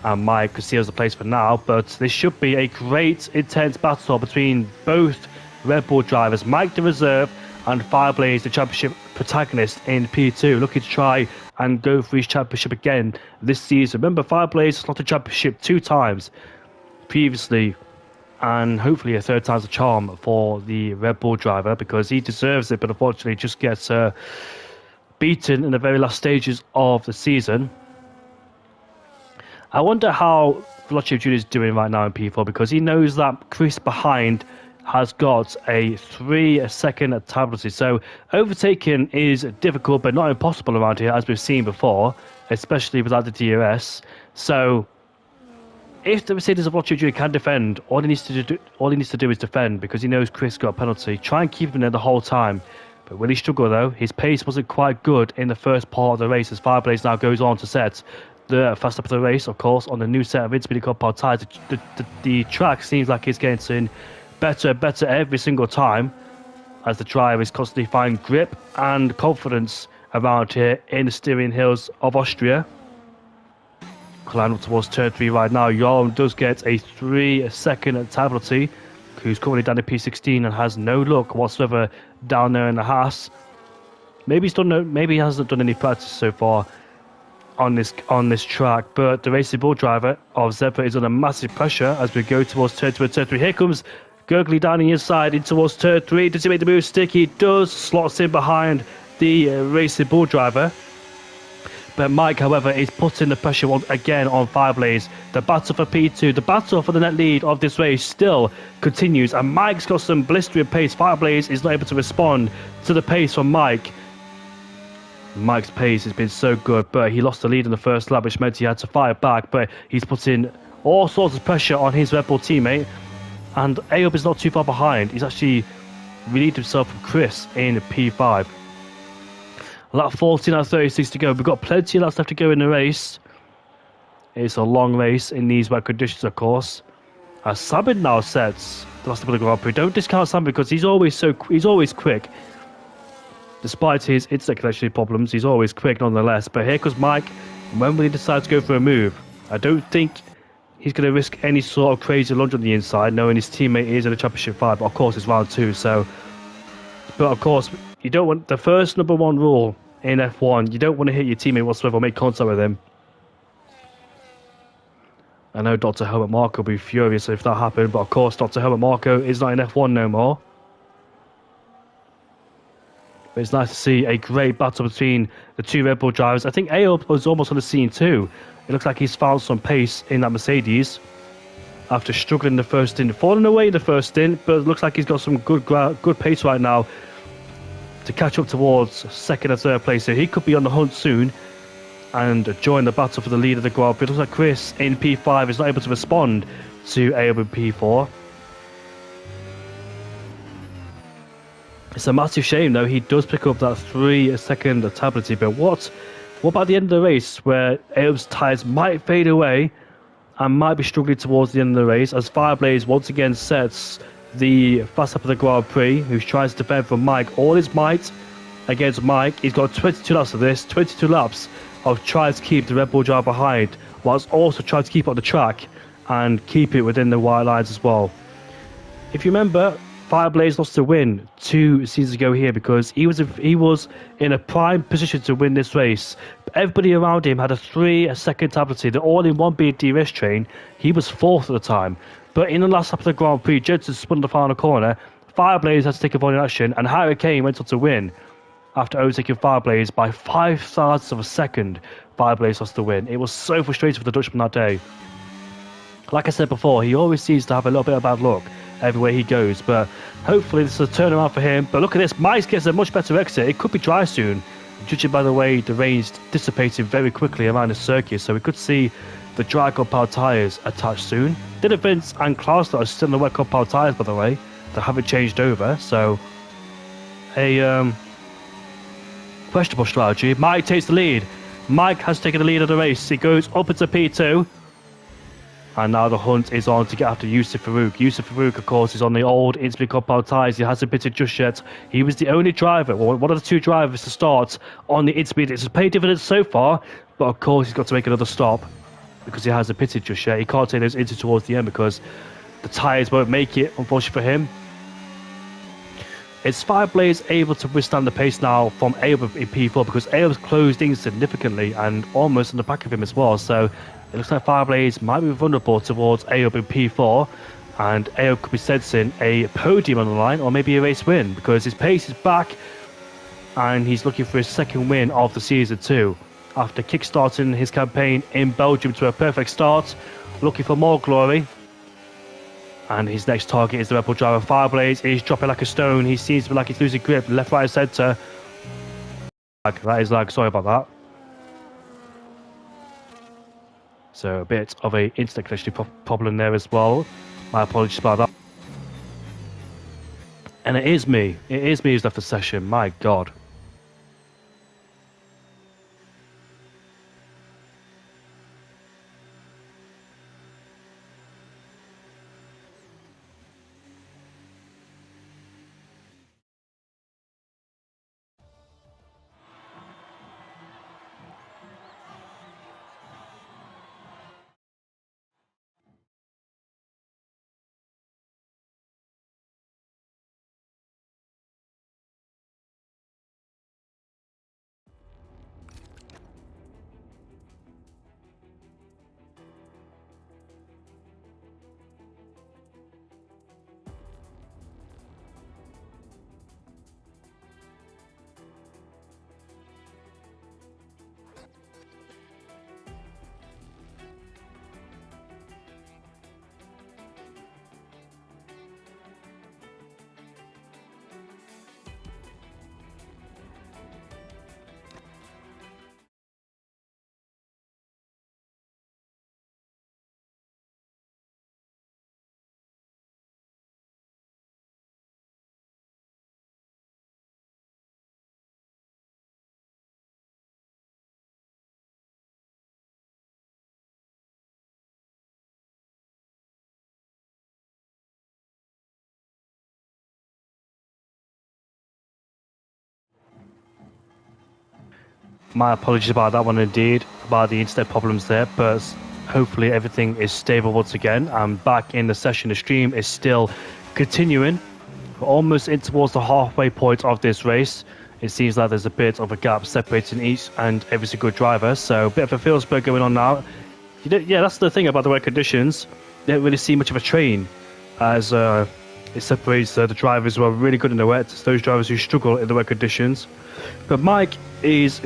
And Mike conceals the place for now, but this should be a great, intense battle between both Red Bull drivers. Mike, the reserve, and Fireblaze, the championship protagonist in P2, looking to try and go for his championship again this season. Remember, Fireblaze has lost the championship 2 times previously, and hopefully a 3rd time's a charm for the Red Bull driver, because he deserves it, but unfortunately just gets beaten in the very last stages of the season. I wonder how Velocio Jr. is doing right now in P4, because he knows that Chris behind has got a 3-second penalty. So overtaking is difficult but not impossible around here, as we've seen before, especially without the DRS. So if the Mercedes of Velocio Jr. can defend, all he needs to do is defend, because he knows Chris got a penalty. Try and keep him there the whole time. But will he struggle though? His pace wasn't quite good in the first part of the race, as Fireblaze now goes on to set the fast up of the race, of course, on the new set of Intermediate Compound tyres. The track seems like it's getting better and better every single time, as the driver is constantly finding grip and confidence around here in the steering hills of Austria. Climbing up towards turn 3 right now. Jorm does get a 3-second penalty, who's currently down to P16 and has no luck whatsoever down there in the Haas. Maybe he hasn't done any practice so far on this track, but the Racing Bull driver of Zebra is under massive pressure as we go towards turn 2 and turn 3. Here comes Gurgley down the inside in towards turn 3. Does he make the move stick? He does. Slots in behind the Racing Bull driver. But Mike, however, is putting the pressure again on Fireblaze. The battle for P2, the battle for the net lead of this race still continues, and Mike's got some blistering pace. Fireblaze is not able to respond to the pace from Mike. Mike's pace has been so good, but he lost the lead in the first lap, which meant he had to fight back. But he's putting all sorts of pressure on his Red Bull teammate, and Ayoub is not too far behind. He's actually relieved himself from Chris in P5. Lap 14 out of 36 to go. We've got plenty of laps left to go in the race. It's a long race in these wet conditions, of course. As Sabin now sets the last of the Grand Prix. Don't discount Sabin, because he's always quick. Despite his internet connection problems, he's always quick nonetheless. But here comes Mike. When will he decide to go for a move? I don't think he's going to risk any sort of crazy lunge on the inside, knowing his teammate is in the Championship 5. But of course, it's round 2. So, but of course, you don't want the first number 1 rule in F1. You don't want to hit your teammate whatsoever or make contact with him. I know Dr. Helmut Marko will be furious if that happened, but of course, Dr. Helmut Marko is not in F1 no more. But it's nice to see a great battle between the 2 Red Bull drivers. I think Ayoub was almost on the scene too. It looks like he's found some pace in that Mercedes after struggling in the first stint, falling away in the first stint, but it looks like he's got some good pace right now to catch up towards 2nd and 3rd place. So he could be on the hunt soon and join the battle for the lead of the Grand Prix. It looks like Chris in P5 is not able to respond to Ayoub in P4. It's a massive shame, though. He does pick up that 3-second penalty. But what about the end of the race, where Ayoub's tyres might fade away and might be struggling towards the end of the race, as Fireblaze once again sets the fast lap of the Grand Prix, who tries to defend from Mike all his might against Mike. He's got 22 laps of this, 22 laps of trying to keep the Red Bull driver behind, whilst also trying to keep on the track and keep it within the white lines as well. If you remember, Fireblaze lost the win 2 seasons ago here, because he was in a prime position to win this race. But everybody around him had a 3-second penalty. They're all in one big DRS train. He was 4th at the time. But in the last lap of the Grand Prix, Jensen spun the final corner. Fireblaze had to take a volume action, and Harry Kane went on to win after overtaking Fireblaze by 0.05 of a second. Fireblaze lost the win. It was so frustrating for the Dutchman that day. Like I said before, he always seems to have a little bit of bad luck everywhere he goes, but hopefully this is a turnaround for him. But look at this, Mike gets a much better exit. It could be dry soon, judging by the way the rain's dissipating very quickly around the circuit, so we could see the dry compound tyres attached soon. Dylan Vince and Klaus are still in the wet compound tyres, by the way, They haven't changed over, so a questionable strategy. Mike takes the lead. Mike has taken the lead of the race. He goes up into P2. And now the hunt is on to get after Yusuf Farouk. Yusuf Farouk, of course, is on the old Innsbruck compound tyres. He hasn't pitted just yet. He was the only driver, well, one of the two drivers to start on the Innsbruck. It's paid dividends so far, but of course he's got to make another stop because he hasn't pitted just yet. He can't take those into towards the end because the tyres won't make it, unfortunately for him. Is Fireblades able to withstand the pace now from Ayob in P4 because Ayob's closed in significantly and almost on the back of him as well, so it looks like Fireblades might be vulnerable towards Ayob in P4, and Ayob could be sensing a podium on the line or maybe a race win because his pace is back and he's looking for his second win of the season too. After kickstarting his campaign in Belgium to a perfect start, looking for more glory. And his next target is the Red Bull driver. Fireblades is dropping like a stone. He seems to be like he's losing grip. Left, right, centre. That is lag. Sorry about that. So a bit of a internet connection problem there as well. My apologies about that. And it is me. It is me who's left the session. My God. My apologies about that one indeed, about the internet problems there, but hopefully everything is stable once again. I'm back in the session. The stream is still continuing. We're almost in towards the halfway point of this race. It seems like there's a bit of a gap separating each and every single driver, so a bit of a field spurt going on now. Yeah, that's the thing about the wet conditions. You don't really see much of a train as it separates the drivers who are really good in the wet, those drivers who struggle in the wet conditions. But Mike is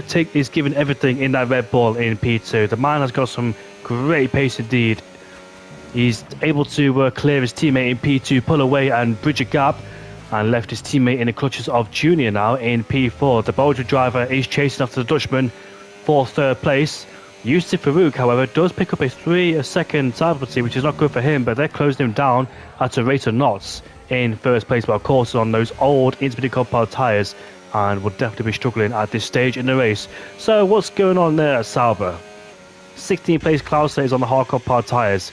giving everything in that Red Bull in P2. The man has got some great pace indeed. He's able to clear his teammate in P2, pull away and bridge a gap, and left his teammate in the clutches of Junior now in P4. The Belgian driver is chasing after the Dutchman for third place. Yusuf Farouk, however, does pick up a 3-second time penalty, which is not good for him, but they're closing him down at a rate of knots in first place, but of course on those old Innsbruck compound tyres, and will definitely be struggling at this stage in the race. So what's going on there at Sauber? 16th place Klauser is on the hard compound tyres.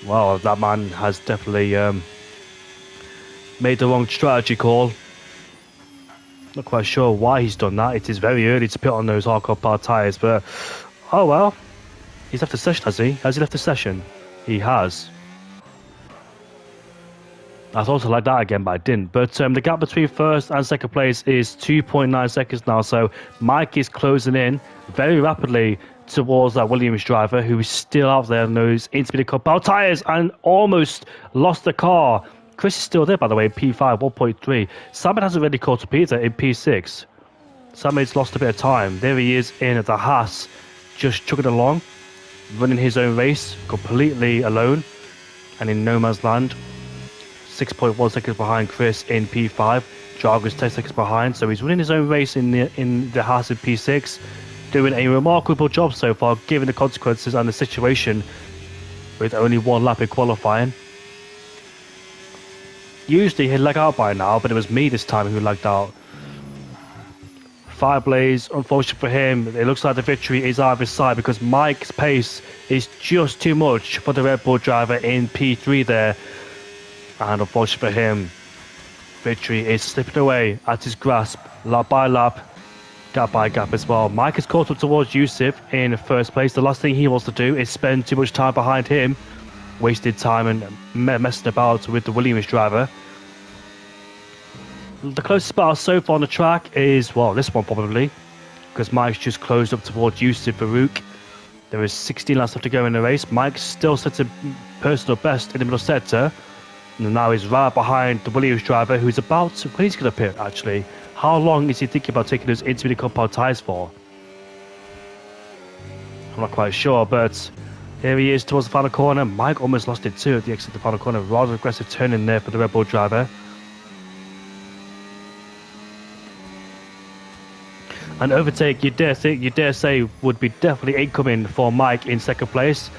Well, that man has definitely made the wrong strategy call. Not quite sure why he's done that. It is very early to put on those hard compound tyres, but oh well. He's left the session, has he? Has he left the session? He has. I thought I like that again, but I didn't. But the gap between first and second place is 2.9 seconds now. So Mike is closing in very rapidly towards that Williams driver who is still out there in those intermediate compound tyres and almost lost the car. Chris is still there, by the way, in P5, 1.3. Simon hasn't really caught up either in P6. Simon's lost a bit of time. There he is in the Haas, just chugging along, running his own race, completely alone and in no man's land. 6.1 seconds behind Chris in P5. Jargo's 10 seconds behind, so he's running his own race in the Haas in P6, doing a remarkable job so far, given the consequences and the situation with only one lap in qualifying. Usually he'd lag out by now, but it was me this time who lagged out. Fireblaze, unfortunately for him, it looks like the victory is out of his side because Mike's pace is just too much for the Red Bull driver in P3 there. And unfortunately for him, victory is slipping away at his grasp, lap by lap, gap by gap as well. Mike is caught up towards Yusuf in first place. The last thing he wants to do is spend too much time behind him, wasted time and messing about with the Williams driver. The closest spot so far on the track is, well, this one probably, because Mike's just closed up towards Yusuf Farouk. There is 16 laps left to go in the race. Mike's still set a personal best in the middle sector. And now he's right behind the Williams driver, who's about to, when he's going to pit actually. How long is he thinking about taking those intermediate compound tyres for? I'm not quite sure, but here he is towards the final corner. Mike almost lost it too at the exit of the final corner. Rather aggressive turn in there for the Red Bull driver. An overtake, you dare say, would be definitely incoming for Mike in second place.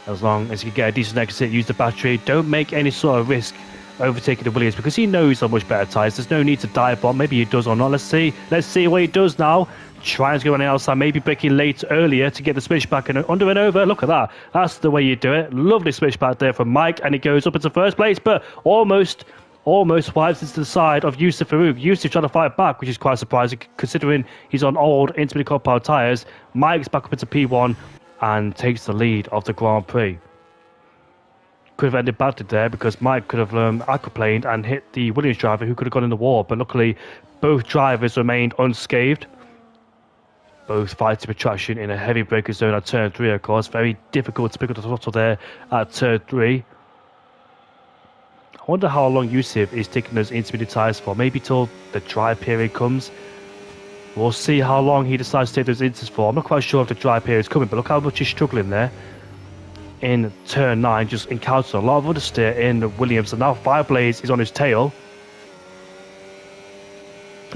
As long as he can get a decent exit, use the battery. Don't make any sort of risk overtaking the Williams because he knows he's on much better tyres. There's no need to dive bomb. Maybe he does or not. Let's see what he does now. Trying to go on the outside, maybe braking late earlier to get the switch back and under and over. Look at that. That's the way you do it. Lovely switch back there from Mike, and he goes up into first place, but almost wipes into the side of Yusuf Farouk. Yusuf trying to fight back, which is quite surprising considering he's on old intermediate compound tyres. Mike's back up into P1 and takes the lead of the Grand Prix. Could have ended badly there because Mike could have aquaplaned and hit the Williams driver who could have gone in the wall, but luckily both drivers remained unscathed. Both fighting for traction in a heavy braking zone at turn 3, of course. Very difficult to pick up the throttle there at turn 3. I wonder how long Yusuf is taking those intermediate tyres for. Maybe till the dry period comes. We'll see how long he decides to take those inters for. I'm not quite sure if the dry period is coming, but look how much he's struggling there. In turn 9, just encountered a lot of understeer in the Williams, and now Fireblaze is on his tail.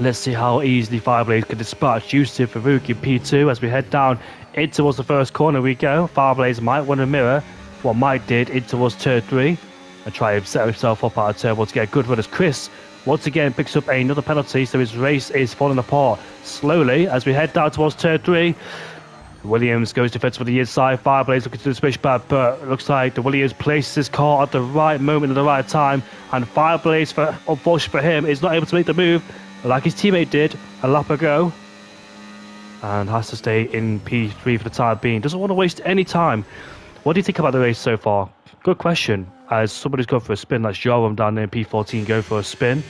Let's see how easily Fireblaze can dispatch Yusuf Farouk in P2 as we head down in towards the first corner we go. Fireblaze might want to mirror what Mike did in towards turn 3 and try and set himself up out of turn 1 to get a good run as Chris once again picks up another penalty, so his race is falling apart slowly as we head down towards turn 3. Williams goes defensive on the inside. Fireblaze looking to do the switch back, but it looks like the Williams places his car at the right moment at the right time, and Fireblaze, unfortunately for him, is not able to make the move like his teammate did a lap ago, and has to stay in P3 for the time being. Doesn't want to waste any time. What do you think about the race so far? Good question. As somebody's going for a spin, that's Joram down there in P14 go for a spin.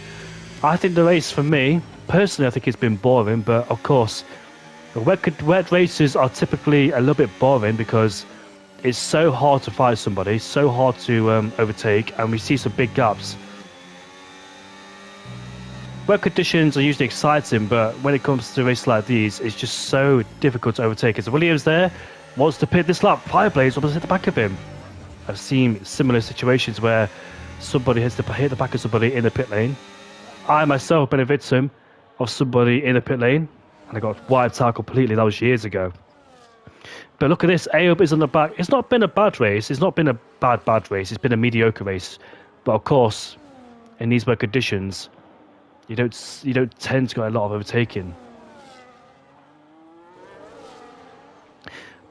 I think the race, for me, personally, I think it's been boring, but of course, wet races are typically a little bit boring because it's so hard to fight somebody, so hard to overtake, and we see some big gaps. Wet conditions are usually exciting, but when it comes to races like these, it's just so difficult to overtake. As Williams there wants to pit this lap, Fireblaze almost hit the back of him. I've seen similar situations where somebody hit the back of somebody in the pit lane. I myself been a victim of somebody in the pit lane, and I got wiped out completely. That was years ago. But look at this, Ayoub is on the back. It's not been a bad race. It's not been a bad race. It's been a mediocre race. But of course, in these wet conditions, you don't tend to get a lot of overtaking.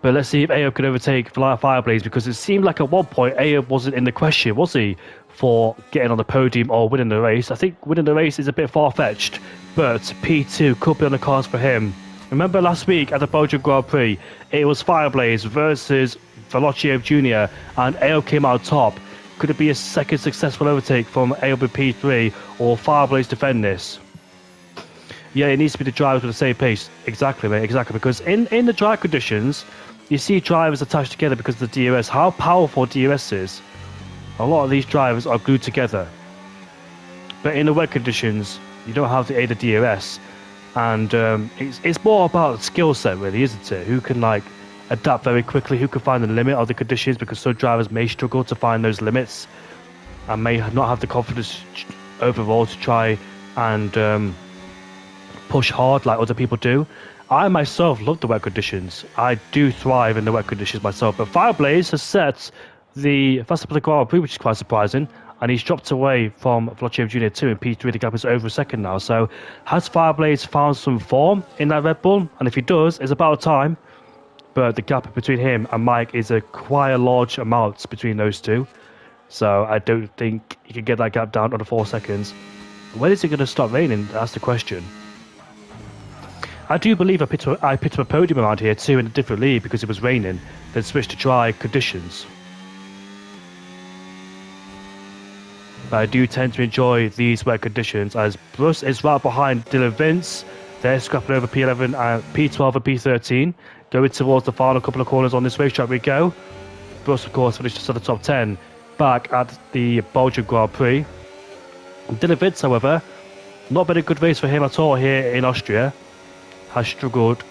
But let's see if Ayoub can overtake Fireblaze, because it seemed like at one point Ayoub wasn't in the question, was he, for getting on the podium or winning the race. I think winning the race is a bit far-fetched, but P2 could be on the cards for him. Remember last week at the Belgian Grand Prix, it was Fireblaze versus Velocio Jr. and Ayoub came out top. Could it be a second successful overtake from Ayoub in P3, or Fireblaze defend this? Yeah, it needs to be the drivers with the same pace. Exactly, mate, exactly. Because in the dry conditions, you see drivers attached together because of the DRS. How powerful DRS is. A lot of these drivers are glued together. But in the wet conditions, you don't have the aid of DRS. And it's more about skill set, really, isn't it? Who can, like, adapt very quickly, who can find the limit of the conditions, because some drivers may struggle to find those limits and may not have the confidence overall to try and push hard like other people do. I myself love the wet conditions. I do thrive in the wet conditions myself, but Fireblaze has set the Verstappen Grand Prix, which is quite surprising, and he's dropped away from Veloce Junior 2 in P3. The gap is over a second now. So has Fireblaze found some form in that Red Bull? And if he does, it's about time. But the gap between him and Mike is quite a large amount between those two. So I don't think he can get that gap down under 4 seconds. When is it going to start raining? That's the question. I do believe I picked up a podium around here too in a different league because it was raining, then switched to dry conditions. But I do tend to enjoy these wet conditions as Bruce is right behind Dylan Vince. They're scrapping over P11 and P12 and P13. Going towards the final couple of corners on this racetrack we go. Bruce, of course, finished just at the top 10 back at the Belgian Grand Prix. Dylan Vince, however, not been a good race for him at all here in Austria. Has struggled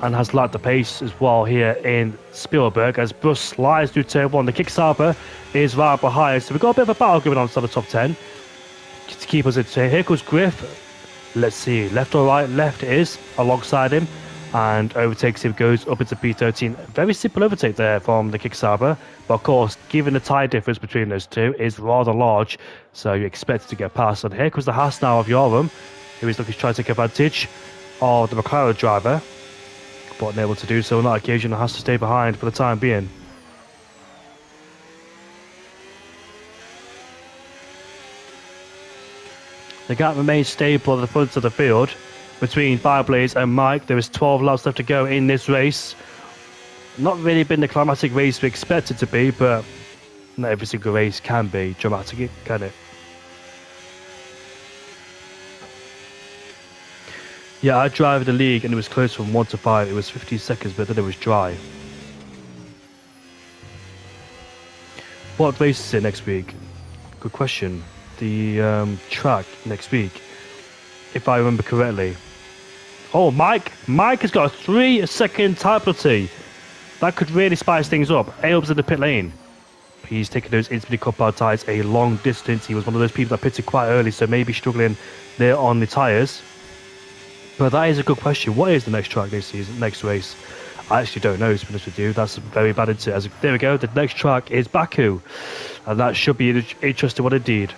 and has lacked the pace as well here in Spielberg as Bruce slides through turn 1. The Kickstarter is right behind, so we've got a bit of a battle going on to the top 10 to keep us in. Here goes Griff. Let's see, left or right? Left it is, alongside him, and overtakes him, goes up into P13. Very simple overtake there from the Kickstarter, but of course, given the tyre difference between those two is rather large, so you expect it to get past. And here comes the Haas now of Joram, who is looking to try to take advantage of the McLaren driver, but unable to do so on that occasion, has to stay behind for the time being. The gap remains stable at the front of the field between Fireblaze and Mike. There is 12 laps left to go in this race. Not really been the climatic race we expected to be, but not every single race can be dramatic, can it? Yeah, I drive the league and it was close from 1 to 5. It was 15 seconds, but then it was dry. What race is it next week? Good question. The track next week, if I remember correctly. Oh, Mike has got a 3-second tyre penalty. That could really spice things up. Ailb's in the pit lane. He's taking those Infinity Cup Bar tyres a long distance. He was one of those people that pitted quite early, so maybe struggling there on the tyres. But that is a good question. What is the next track this season, next race? I actually don't know, to be honest with you. That's very bad into it. There we go. The next track is Baku. And that should be an interesting one indeed.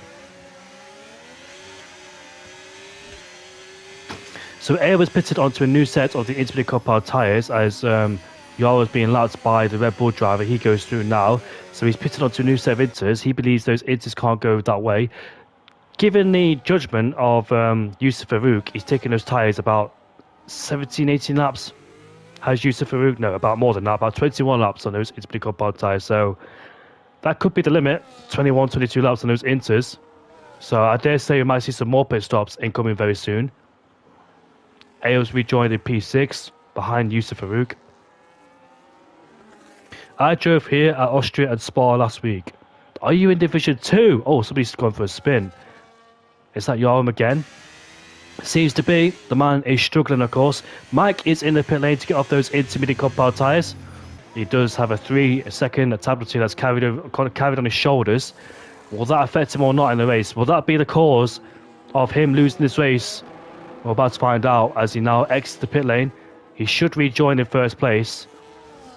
So Air was pitted onto a new set of the Infinity Cup Bar tyres as Yara was being lapped by the Red Bull driver. He goes through now. So he's pitted onto a new set of Inters. He believes those Inters can't go that way. Given the judgment of Yusuf Farouk, he's taken those tyres about 17, 18 laps. Has Yusuf Farouk? No, about more than that, about 21 laps on those Infinity Cup Bar tyres. So that could be the limit, 21, 22 laps on those Inters. So I dare say we might see some more pit stops incoming very soon. Ailes rejoined in P6 behind Yusuf Farouk. I drove here at Austria and Spa last week. Are you in Division 2? Oh, somebody's gone for a spin. Is that Yoram again? Seems to be. The man is struggling, of course. Mike is in the pit lane to get off those intermediate compound tyres. He does have a 3-second tablet that's carried on his shoulders. Will that affect him or not in the race? Will that be the cause of him losing this race? We're about to find out as he now exits the pit lane. He should rejoin in first place.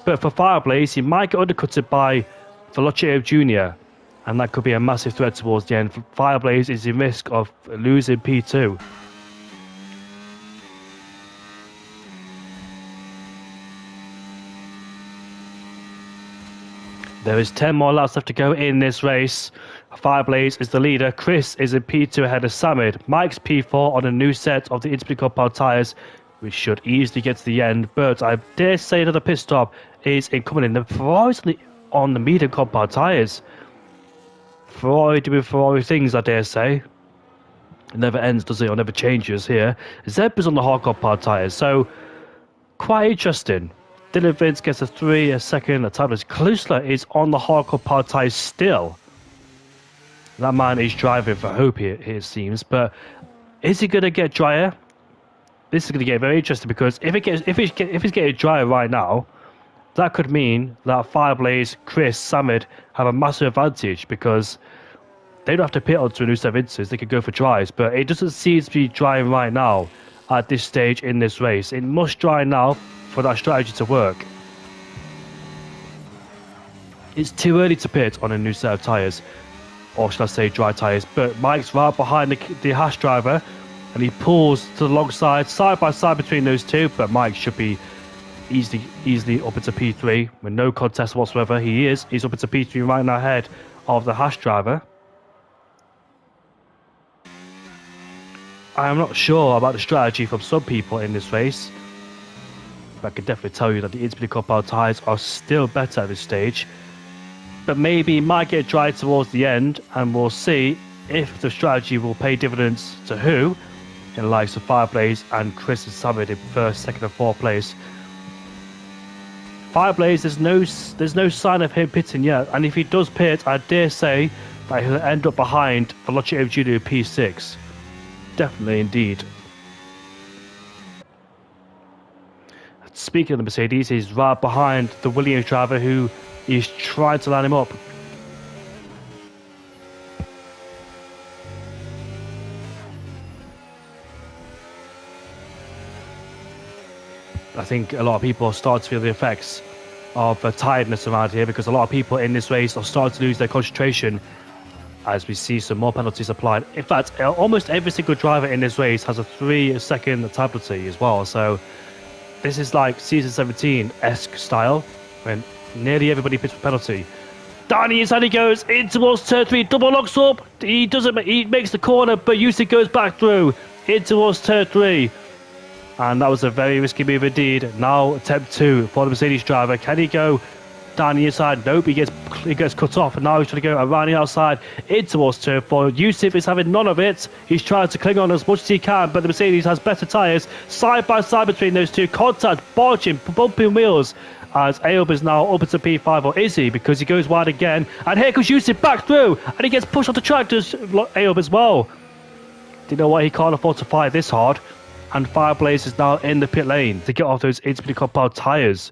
But for Fireblaze, he might get undercutted by Veloce Jr. And that could be a massive threat towards the end. Fireblaze is in risk of losing P2. There is 10 more laps left to go in this race. Fireblaze is the leader. Chris is in P2 ahead of Samid. Mike's P4 on a new set of the Infinity Compound tyres, which should easily get to the end. But I dare say another pit stop is incoming in. The Ferrari's on the medium compound tyres. Ferrari doing Ferrari things, I dare say. It never ends, does it? Or never changes here. Zeb is on the hard compound tyres, so quite interesting. Dylan Vince gets a 3-second. A tablet. Klusler is on the hard compound tyres still. That man is driving for hope here, it seems. But is he going to get drier? This is going to get very interesting because if it's getting drier right now, that could mean that Fireblaze, Chris, Samid have a massive advantage because they don't have to pit onto a new set of Inters. They could go for dries, but it doesn't seem to be drying right now at this stage in this race. It must dry now for that strategy to work. It's too early to pit on a new set of tyres, or should I say dry tyres, but Mike's right behind the Haas driver, and he pulls to the long side by side between those two, but Mike should be easily up into P3 with no contest whatsoever. He's up into P3 right now ahead of the Haas driver. I am not sure about the strategy from some people in this race, but I can definitely tell you that the intermediate compound tyres are still better at this stage. But maybe it might get dry towards the end, and we'll see if the strategy will pay dividends to who, in the likes of Fireblaze and Chris and Samid in first, second and fourth place. Fireblaze, there's no sign of him pitting yet, and if he does pit, I dare say that he'll end up behind Veloci Jr. P6. Definitely, indeed. Speaking of the Mercedes, he's right behind the Williams driver who is trying to line him up. I think a lot of people are starting to feel the effects of tiredness around here, because a lot of people in this race are starting to lose their concentration as we see some more penalties applied. In fact, almost every single driver in this race has a 3-second penalty as well. So this is like season 17-esque style, when nearly everybody pits for penalty. Down the inside he goes in towards turn 3, double locks up. He makes the corner, but Usyk goes back through in towards turn 3. And that was a very risky move indeed. Now attempt 2 for the Mercedes driver. Can he go down the inside? Nope, he gets cut off, and now he's trying to go around the outside in towards turn 4. Yusuf is having none of it. He's trying to cling on as much as he can, but the Mercedes has better tyres. Side by side between those two. Contact, barging, bumping wheels, as Ayoub is now up into P5, or is he? Because he goes wide again. And here comes Yusuf back through, and he gets pushed off the track to Ayoub as well. Do you know what? He can't afford to fight this hard. And Fireblaze is now in the pit lane to get off those intermediate compound tyres.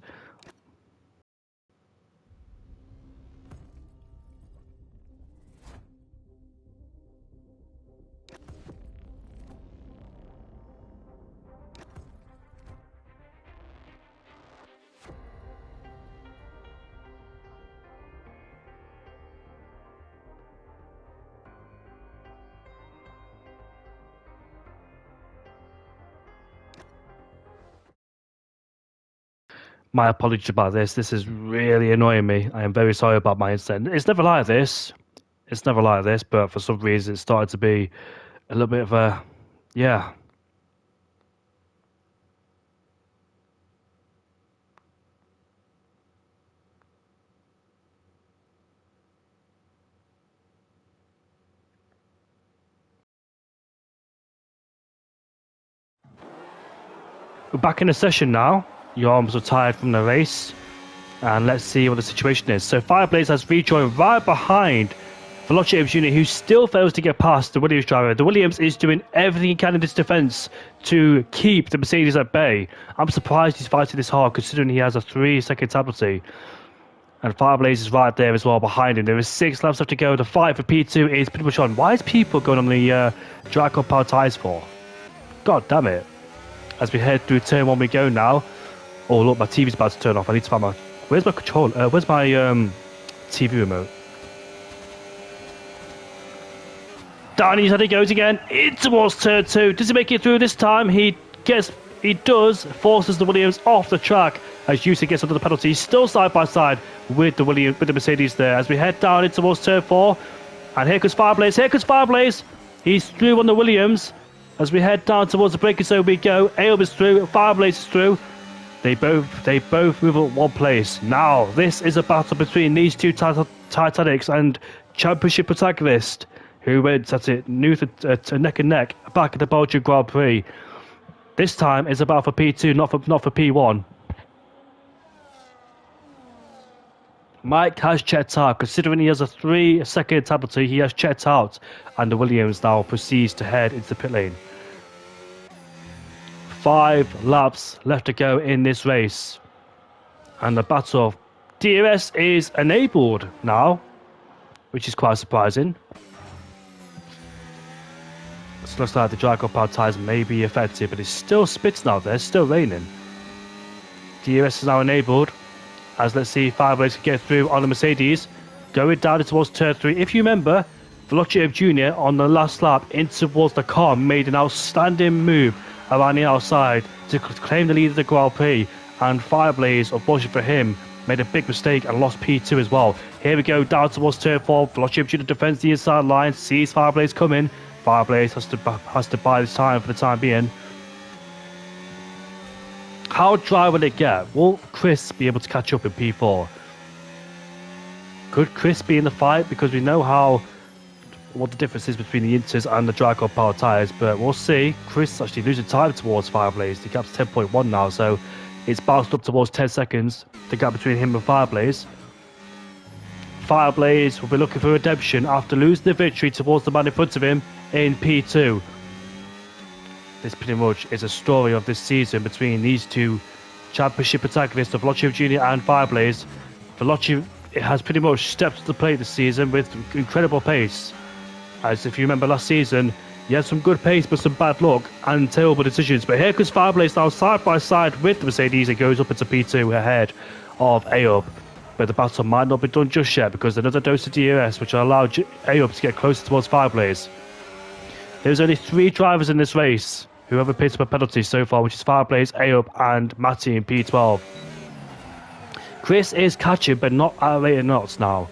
My apologies about this. This is really annoying me. I am very sorry about my incident. It's never like this. But for some reason it started to be a little bit of a... yeah. We're back in the session now. Your arms are tired from the race, and let's see what the situation is. So Fireblaze has rejoined right behind Veloci Jr., who still fails to get past the Williams driver. The Williams is doing everything he can in this defence to keep the Mercedes at bay. I'm surprised he's fighting this hard, considering he has a 3-second penalty. And Fireblaze is right there as well behind him. There is 6 laps left to go. The fight for P2 is pretty much on. Why is people going on the dry compound tyres for? God damn it. As we head through turn 1 we go now. Oh look, my TV's about to turn off. I need to find my... Where's my control? Where's my TV remote? Down inside he goes again. In towards turn 2. Does he make it through this time? He does. Forces the Williams off the track as Usyk gets under the penalty. He's still side by side with the Mercedes there as we head down in towards turn 4. And here comes Fireblaze. He's through on the Williams. As we head down towards the braking zone we go. Ayoub is through. Fireblaze is through. They both move up one place. Now, this is a battle between these two Titanics and Championship protagonist, who went at it neck and neck back at the Belgian Grand Prix. This time it's about for P2, not for P1. Mike has checked out. Considering he has a 3-second penalty, he has checked out, and the Williams now proceeds to head into the pit lane. 5 laps left to go in this race, and the battle of DRS is enabled now, which is quite surprising. It looks like the dry compound tyres may be affected, but it's still spitting out there, it's still raining. DRS is now enabled, As let's see if Fireblaze can get through on the Mercedes. Going down towards turn 3. If you remember, Veloci Jr. on the last lap in towards the car made an outstanding move around the outside to claim the lead of the Grand Prix. And Fireblaze, unfortunately for him, made a big mistake and lost P2 as well. Here we go, down towards turn 4. Veloci Jr. defends the inside line, sees Fireblaze coming. Fireblaze has to buy his time for the time being. How dry will it get? Will Chris be able to catch up in P4? Could Chris be in the fight? Because we know what the difference is between the Inters and the dry cold power tyres, but we'll see. Chris actually losing time towards Fireblaze. The gap's 10.1 now, so it's bounced up towards 10 seconds. The gap between him and Fireblaze. Fireblaze will be looking for redemption after losing the victory towards the man in front of him in P2. This pretty much is a story of this season between these two championship protagonists of Veloci Jr. and Fireblaze. Veloci has pretty much stepped to the plate this season with incredible pace. As if you remember last season, he had some good pace but some bad luck and terrible decisions. But here comes Fireblaze now side by side with the Mercedes and goes up into P2 ahead of Aub. But the battle might not be done just yet because another dose of DRS which will allow Aub to get closer towards Fireblaze. There's only 3 drivers in this race who have picked up a penalty so far, which is Fireblaze, Aub and Matty in P12. Chris is catching, but not at a rate of knots now.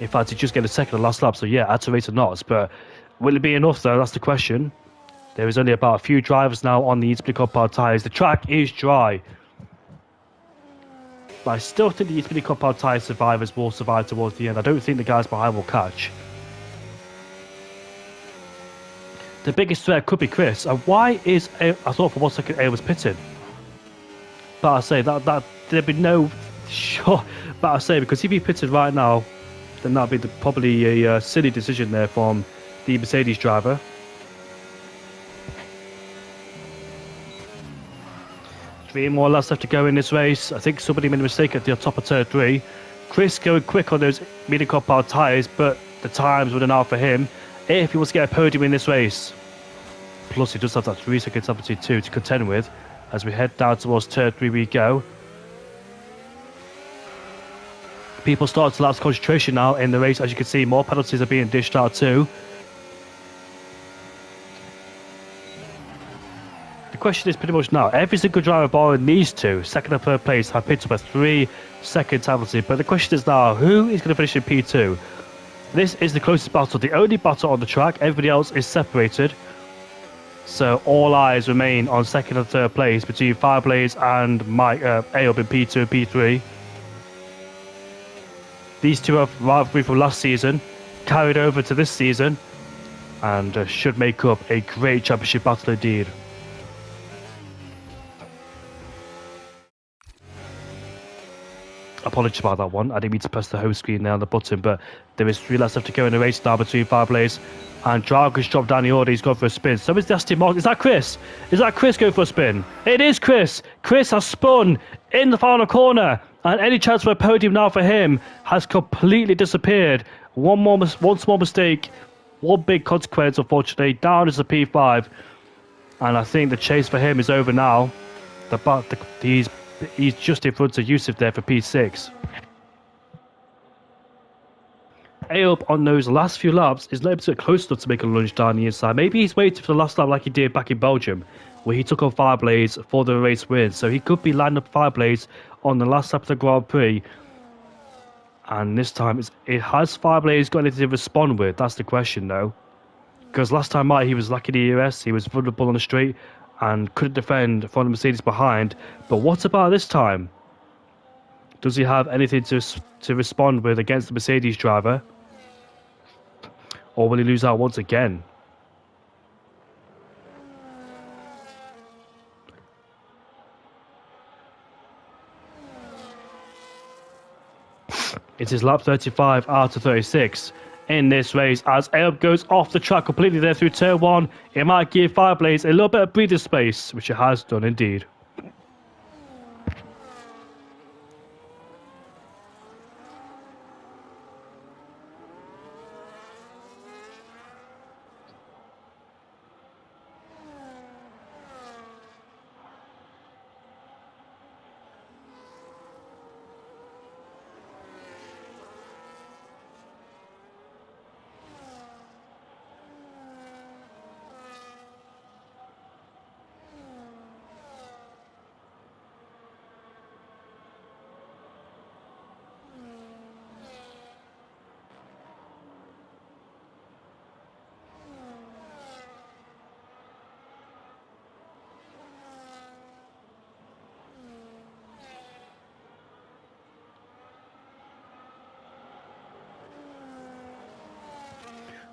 In fact, he just get a second on the last lap, so yeah, at a rate of knots. But will it be enough, though? That's the question. There is only about a few drivers now on the Infinity Compound tyres. The track is dry. But I still think the Infinity Compound tyre survivors will survive towards the end. I don't think the guys behind will catch. The biggest threat could be Chris. And why is... I thought for 1 second A was pitting. But I say that there'd be no... Sure, but I say because if he pitted right now, then that'd be probably a silly decision there from the Mercedes driver. Three more laps left to go in this race. I think somebody made a mistake at the top of turn 3. Chris going quick on those medium compound tyres, but the times running out for him if he wants to get a podium in this race. Plus he does have that 3 seconds altitude too to contend with. As we head down towards turn 3 we go. People start to lapse concentration now in the race. As you can see, more penalties are being dished out too. The question is pretty much now, every single driver barring these two, second and third place, have picked up a 3 second penalty. But the question is now, who is going to finish in P2? This is the closest battle, the only battle on the track. Everybody else is separated. So all eyes remain on second and third place between Fireblaze and Aub in P2 and P3. These two have rivalry from last season, carried over to this season, and should make up a great championship battle indeed. Apologies about that one. I didn't mean to press the home screen there on the button, but there is 3 laps left to go in the race now between Fireblaze and Drago's dropped down the order. He's gone for a spin. So is the Aston Martin. Is that Chris? Is that Chris going for a spin? It is Chris. Chris has spun in the final corner, and any chance for a podium now for him has completely disappeared. One small mistake, one big consequence, unfortunately. Down is the P5, and I think the chase for him is over now. He's just in front of Yusuf there for P6. Aub on those last few laps is not able to get close enough to make a lunge down the inside. Maybe he's waiting for the last lap like he did back in Belgium, where he took on Fireblaze for the race win. So he could be lining up Fireblaze on the last lap of the Grand Prix. And this time, has Fireblaze got anything to respond with? That's the question, though. Because last time out, he was lacking ERS, he was vulnerable on the straight, and couldn't defend from the Mercedes behind. But what about this time? Does he have anything to respond with against the Mercedes driver? Or will he lose out once again? It is lap 35 out of 36 in this race as Aub goes off the track completely there through turn 1. It might give Fireblaze a little bit of breathing space, which it has done indeed.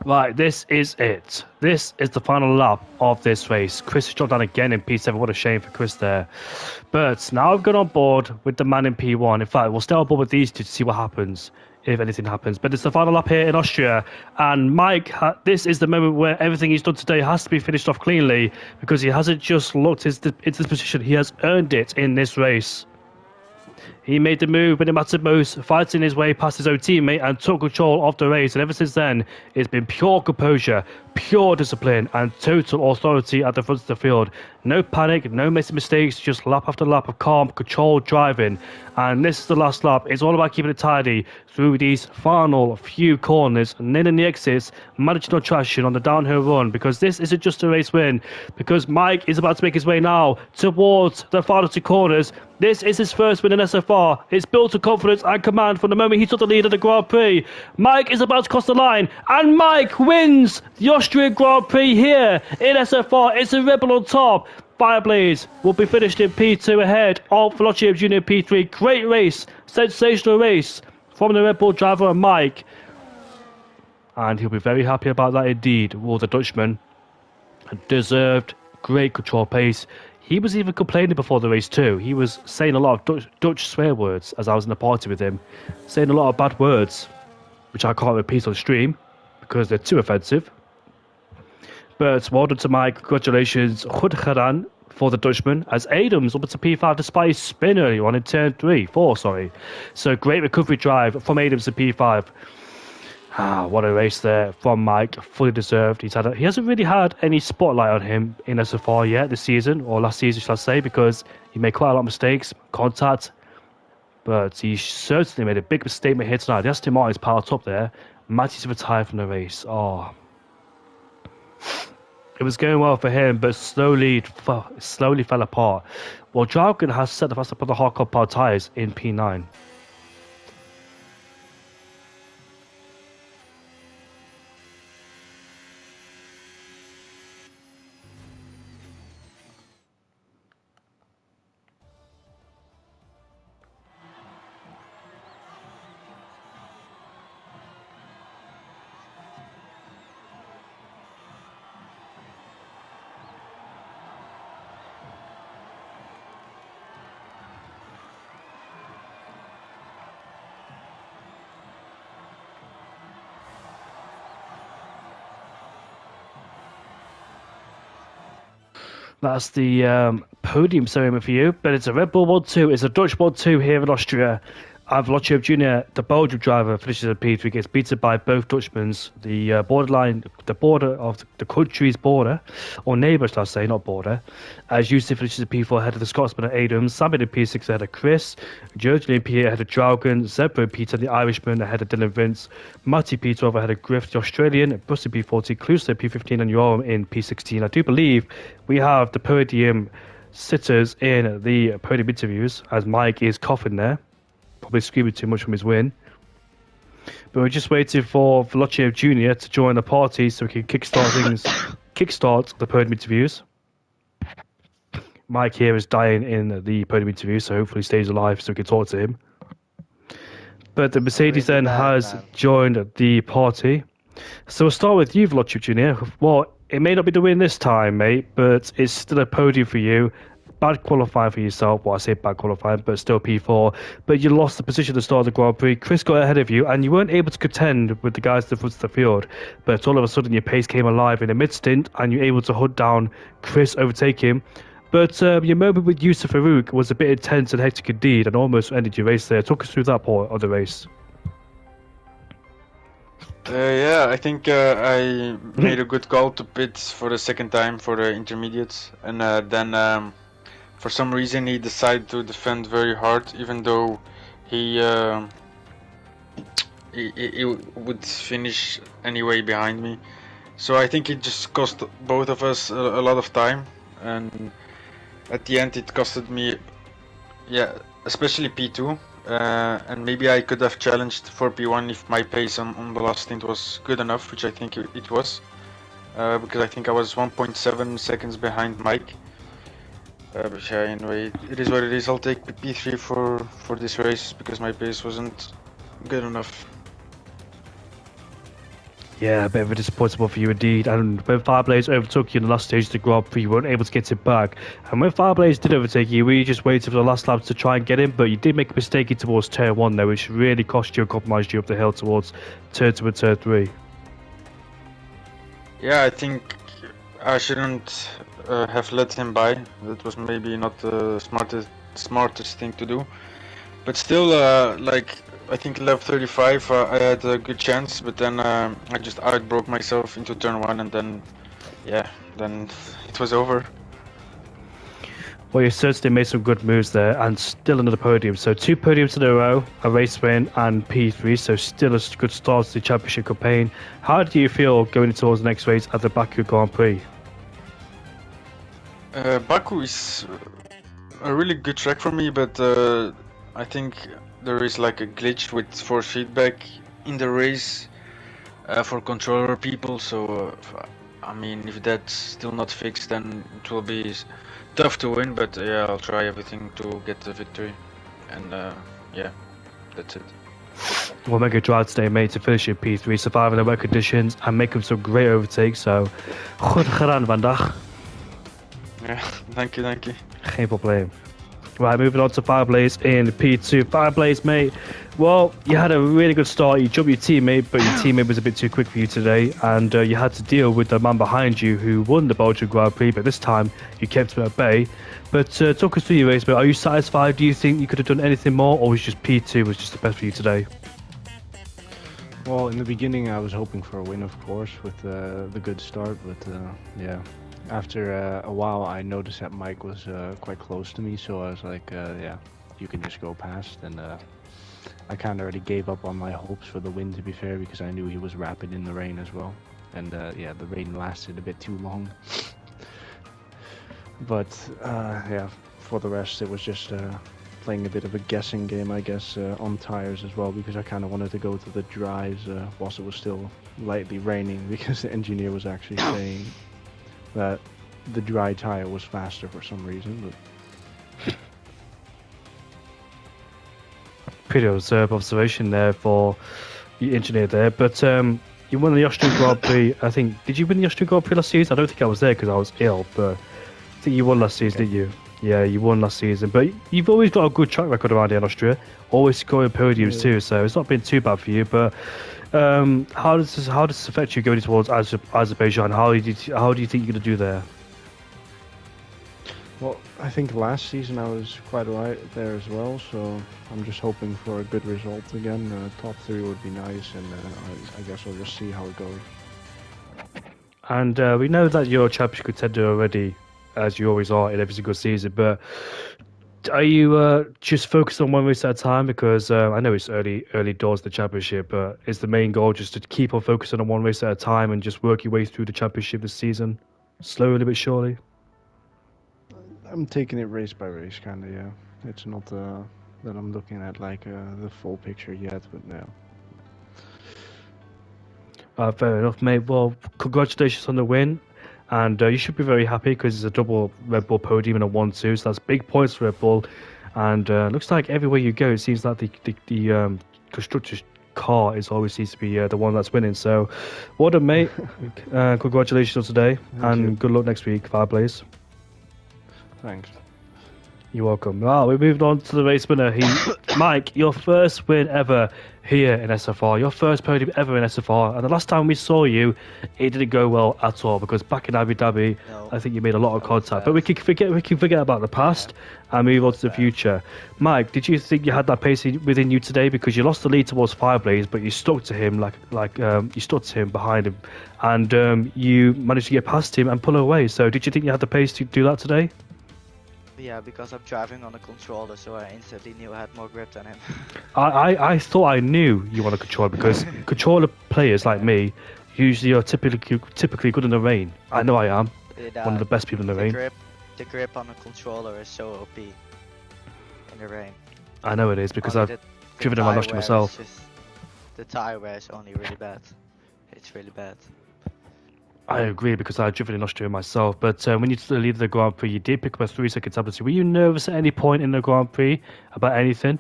Right, this is it. This is the final lap of this race. Chris has dropped down again in P7. What a shame for Chris there. But now I've gone on board with the man in P1. In fact, we'll stay on board with these two to see what happens, if anything happens. But it's the final lap here in Austria. And Mike, this is the moment where everything he's done today has to be finished off cleanly because he hasn't just looked into this position. He has earned it in this race. He made the move when it mattered most, fighting his way past his own teammate and took control of the race. And ever since then, it's been pure composure, pure discipline, and total authority at the front of the field. No panic, no messy mistakes, just lap after lap of calm, controlled driving. And this is the last lap. It's all about keeping it tidy through these final few corners, nailing the exits, managing no traction on the downhill run, because this isn't just a race win, because Mike is about to make his way now towards the final two corners. This is his first win in SFR. It's built to confidence and command from the moment he took the lead of the Grand Prix. Mike is about to cross the line, and Mike wins the Austrian Grand Prix here in SFR. It's a Rebel on top. Fireblaze will be finished in P2 ahead of Velocio Jr. P3. Great race, sensational race from the Red Bull driver Mike. And he'll be very happy about that indeed. Well, the Dutchman deserved great control pace. He was even complaining before the race too. He was saying a lot of Dutch swear words as I was in the party with him. Saying a lot of bad words, which I can't repeat on stream because they're too offensive. But well done to Mike. Congratulations, Goed gedaan for the Dutchman, as Adams up to P5 despite his spin earlier on in turn 4, sorry. So great recovery drive from Adams to P5. What a race there from Mike, fully deserved. He hasn't really had any spotlight on him in SFR yet this season, or last season shall I say, because he made quite a lot of mistakes, contact, but he certainly made a big statement here tonight. The Aston Martin's piled up there. Matty's retired from the race. It was going well for him, but slowly fell apart. Well, Dragon has set the fast up on the hardcore power tyres in P9. That's the podium ceremony for you, but it's a Red Bull 1-2, it's a Dutch 1-2 here in Austria. Velocio Jr., the Belgian driver, finishes in P3, gets beaten by both Dutchmans. The border of the country's border, or neighbour, shall I say, not border. As Yusuf finishes in P4 ahead of the Scotsman at Adams, Sammy in P6 ahead of Chris, Georgian in P8 ahead of Draugen, Zebra in P10, the Irishman ahead of Dylan Vince, Matty P12 ahead of Griff, the Australian, Bussy P14, Cluster P15, and Yoram in P16. I do believe we have the podium sitters in the podium interviews, as Mike is coughing there. Probably screaming too much from his win. But we're just waiting for Velocio Jr. to join the party so we can kickstart the podium interviews. Mike here is dying in the podium interview, so hopefully he stays alive so we can talk to him. But the Mercedes then has joined the party. So we'll start with you, Velocio Jr. Well, it may not be the win this time, mate, but it's still a podium for you. Bad qualifying for yourself. Well, I say bad qualifying, but still P4. But you lost the position at the start of the Grand Prix. Chris got ahead of you, and you weren't able to contend with the guys at the front of the field. But all of a sudden, your pace came alive in a mid-stint, and you were able to hunt down Chris, overtake him. But your moment with Yusuf Farouk was a bit intense and hectic indeed, and almost ended your race there. Talk us through that part of the race. Yeah, I think I made a good call to pit for the second time for the intermediates, and then for some reason he decided to defend very hard, even though he would finish anyway behind me. So I think it just cost both of us a lot of time, and at the end it costed me, yeah, especially P2. And maybe I could have challenged for P1 if my pace on the last stint was good enough, which I think it was, because I think I was 1.7 seconds behind Mike. But yeah, anyway, it is what it is. I'll take P3 for this race because my pace wasn't good enough. Yeah, a bit of a disappointing one for you indeed. And when Fireblaze overtook you in the last stage of the Grand Prix, you weren't able to get it back. And when Fireblaze did overtake you, we just waited for the last lap to try and get him, but you did make a mistake in towards turn 1 though, which really cost you and compromised you up the hill towards turn 2 and turn 3. Yeah, I think I shouldn't have let him by. That was maybe not the smartest thing to do. But still, like I think lap 35, I had a good chance, but then I just outbroke myself into turn 1, and then yeah, then it was over. Well, you certainly made some good moves there, and still another podium. So 2 podiums in a row, a race win, and P3. So still a good start to the championship campaign. How do you feel going towards the next race at the Baku Grand Prix? Baku is a really good track for me, but I think there is like a glitch with force feedback in the race for controller people. So I mean, if that's still not fixed, then it will be tough to win, but yeah, I'll try everything to get the victory, and yeah, that's it. We'll make a drive today, mate, to finish in P3, surviving the wet conditions, and making some great overtakes. So, goed gedaan vandaag. Yeah, thank you. Geen probleem. Right, moving on to Fireblaze in P2. Fireblaze, mate, well, you had a really good start. You jumped your teammate, but your teammate was a bit too quick for you today, and you had to deal with the man behind you who won the Belgian Grand Prix, but this time you kept him at bay. But talk us through your race, mate. Are you satisfied? Do you think you could have done anything more, or was just P2 was just the best for you today? Well, in the beginning I was hoping for a win, of course, with the good start, but yeah. After a while I noticed that Mike was quite close to me, so I was like, yeah, you can just go past, and I kind of already gave up on my hopes for the win, to be fair, because I knew he was rapid in the rain as well, and yeah, the rain lasted a bit too long. But yeah, for the rest it was just playing a bit of a guessing game, I guess, on tires as well, because I kind of wanted to go to the dries whilst it was still lightly raining, because the engineer was actually saying that the dry tire was faster for some reason. But pretty observation there for the engineer there. But you won the Austrian Grand Prix. I think, did you win the Austrian Grand Prix last season? I don't think I was there because I was ill, but I think you won last season, didn't you? Yeah, you won last season. But you've always got a good track record around here in Austria, always scoring podiums too, so it's not been too bad for you. But how does this affect you going towards Azerbaijan? How do you think you're going to do there? well, I think last season I was quite alright there as well, so I'm just hoping for a good result again. Top 3 would be nice, and I guess we'll just see how it goes. And we know that you're a championship contender already, as you always are in every single season, but are you just focused on one race at a time? Because I know it's early doors of the championship, but is the main goal just to keep on focusing on one race at a time and just work your way through the championship this season, slowly but surely? I'm taking it race by race, kind of, yeah. It's not that I'm looking at like the full picture yet, but no. Fair enough, mate. Well, congratulations on the win. And you should be very happy because it's a double Red Bull podium and a 1-2, so that's big points for Red Bull. And looks like everywhere you go, it seems like the constructor's car always seems to be the one that's winning. So, well done, mate. Congratulations on today, and good luck next week, Fireblaze. Thanks. You're welcome. Well, we're moving on to the race winner. Mike, your first win ever here in SFR, your first podium ever in SFR, and the last time we saw you, it didn't go well at all because back in Abu Dhabi, I think you made a lot of contact. But we can forget about the past and move on to the future. Mike, did you think you had that pace within you today? Because you lost the lead towards Fireblaze, but you stuck to him you stuck to him behind him, and you managed to get past him and pull away. So, did you think you had the pace to do that today? Yeah, because I'm driving on a controller, so I instantly knew I had more grip than him. I thought I knew you were on a controller because controller players like me usually are typically good in the rain. I know I am one of the best people in the rain. The grip on a controller is so OP in the rain. I know it is because I've driven in my Austria myself. The tire wear is only really bad. It's really bad. I agree because I've driven in Austria myself, but when you lead the Grand Prix, you did pick up a 3-second tablet. Were you nervous at any point in the Grand Prix about anything?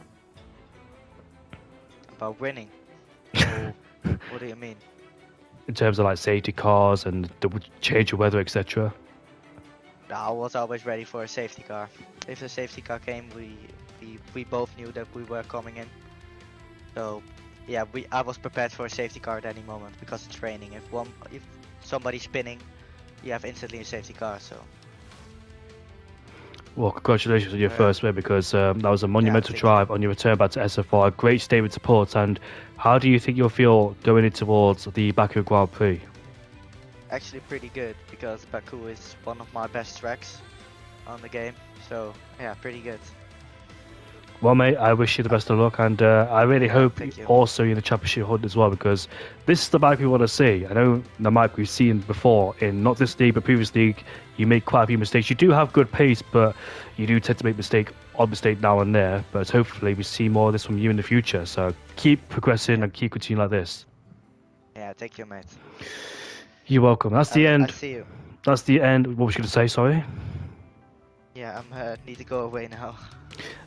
About winning? What do you mean? in terms of like safety cars and the change of weather, etc.? I was always ready for a safety car. If the safety car came, we both knew that we were coming in. So yeah, I was prepared for a safety car at any moment because it's raining. If somebody's spinning, you have instantly a safety car. So Well, congratulations on your first win, because that was a monumental thank drive on your return back to SFR. Great statement support. And how do you think you'll feel going in towards the Baku Grand Prix? actually pretty good because Baku is one of my best tracks on the game. So yeah, pretty good. Well, mate, I wish you the best of luck, and I really hope thank you. also you're in the championship hunt as well, because this is the bike we want to see. I know the bike we've seen before in not this league but previous league. You make quite a few mistakes. You do have good pace, but you do tend to make mistake now and there. But hopefully we see more of this from you in the future. So keep progressing and keep continuing like this. Yeah, thank you, mate. You're welcome. That's the end. I see you. That's the end. What was you going to say? Sorry. Yeah, I need to go away now.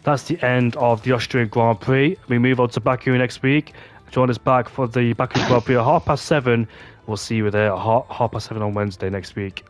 That's the end of the Austrian Grand Prix. We move on to Baku next week. Join us back for the Baku Grand Prix at 7:30. We'll see you there at 7:30 on Wednesday next week.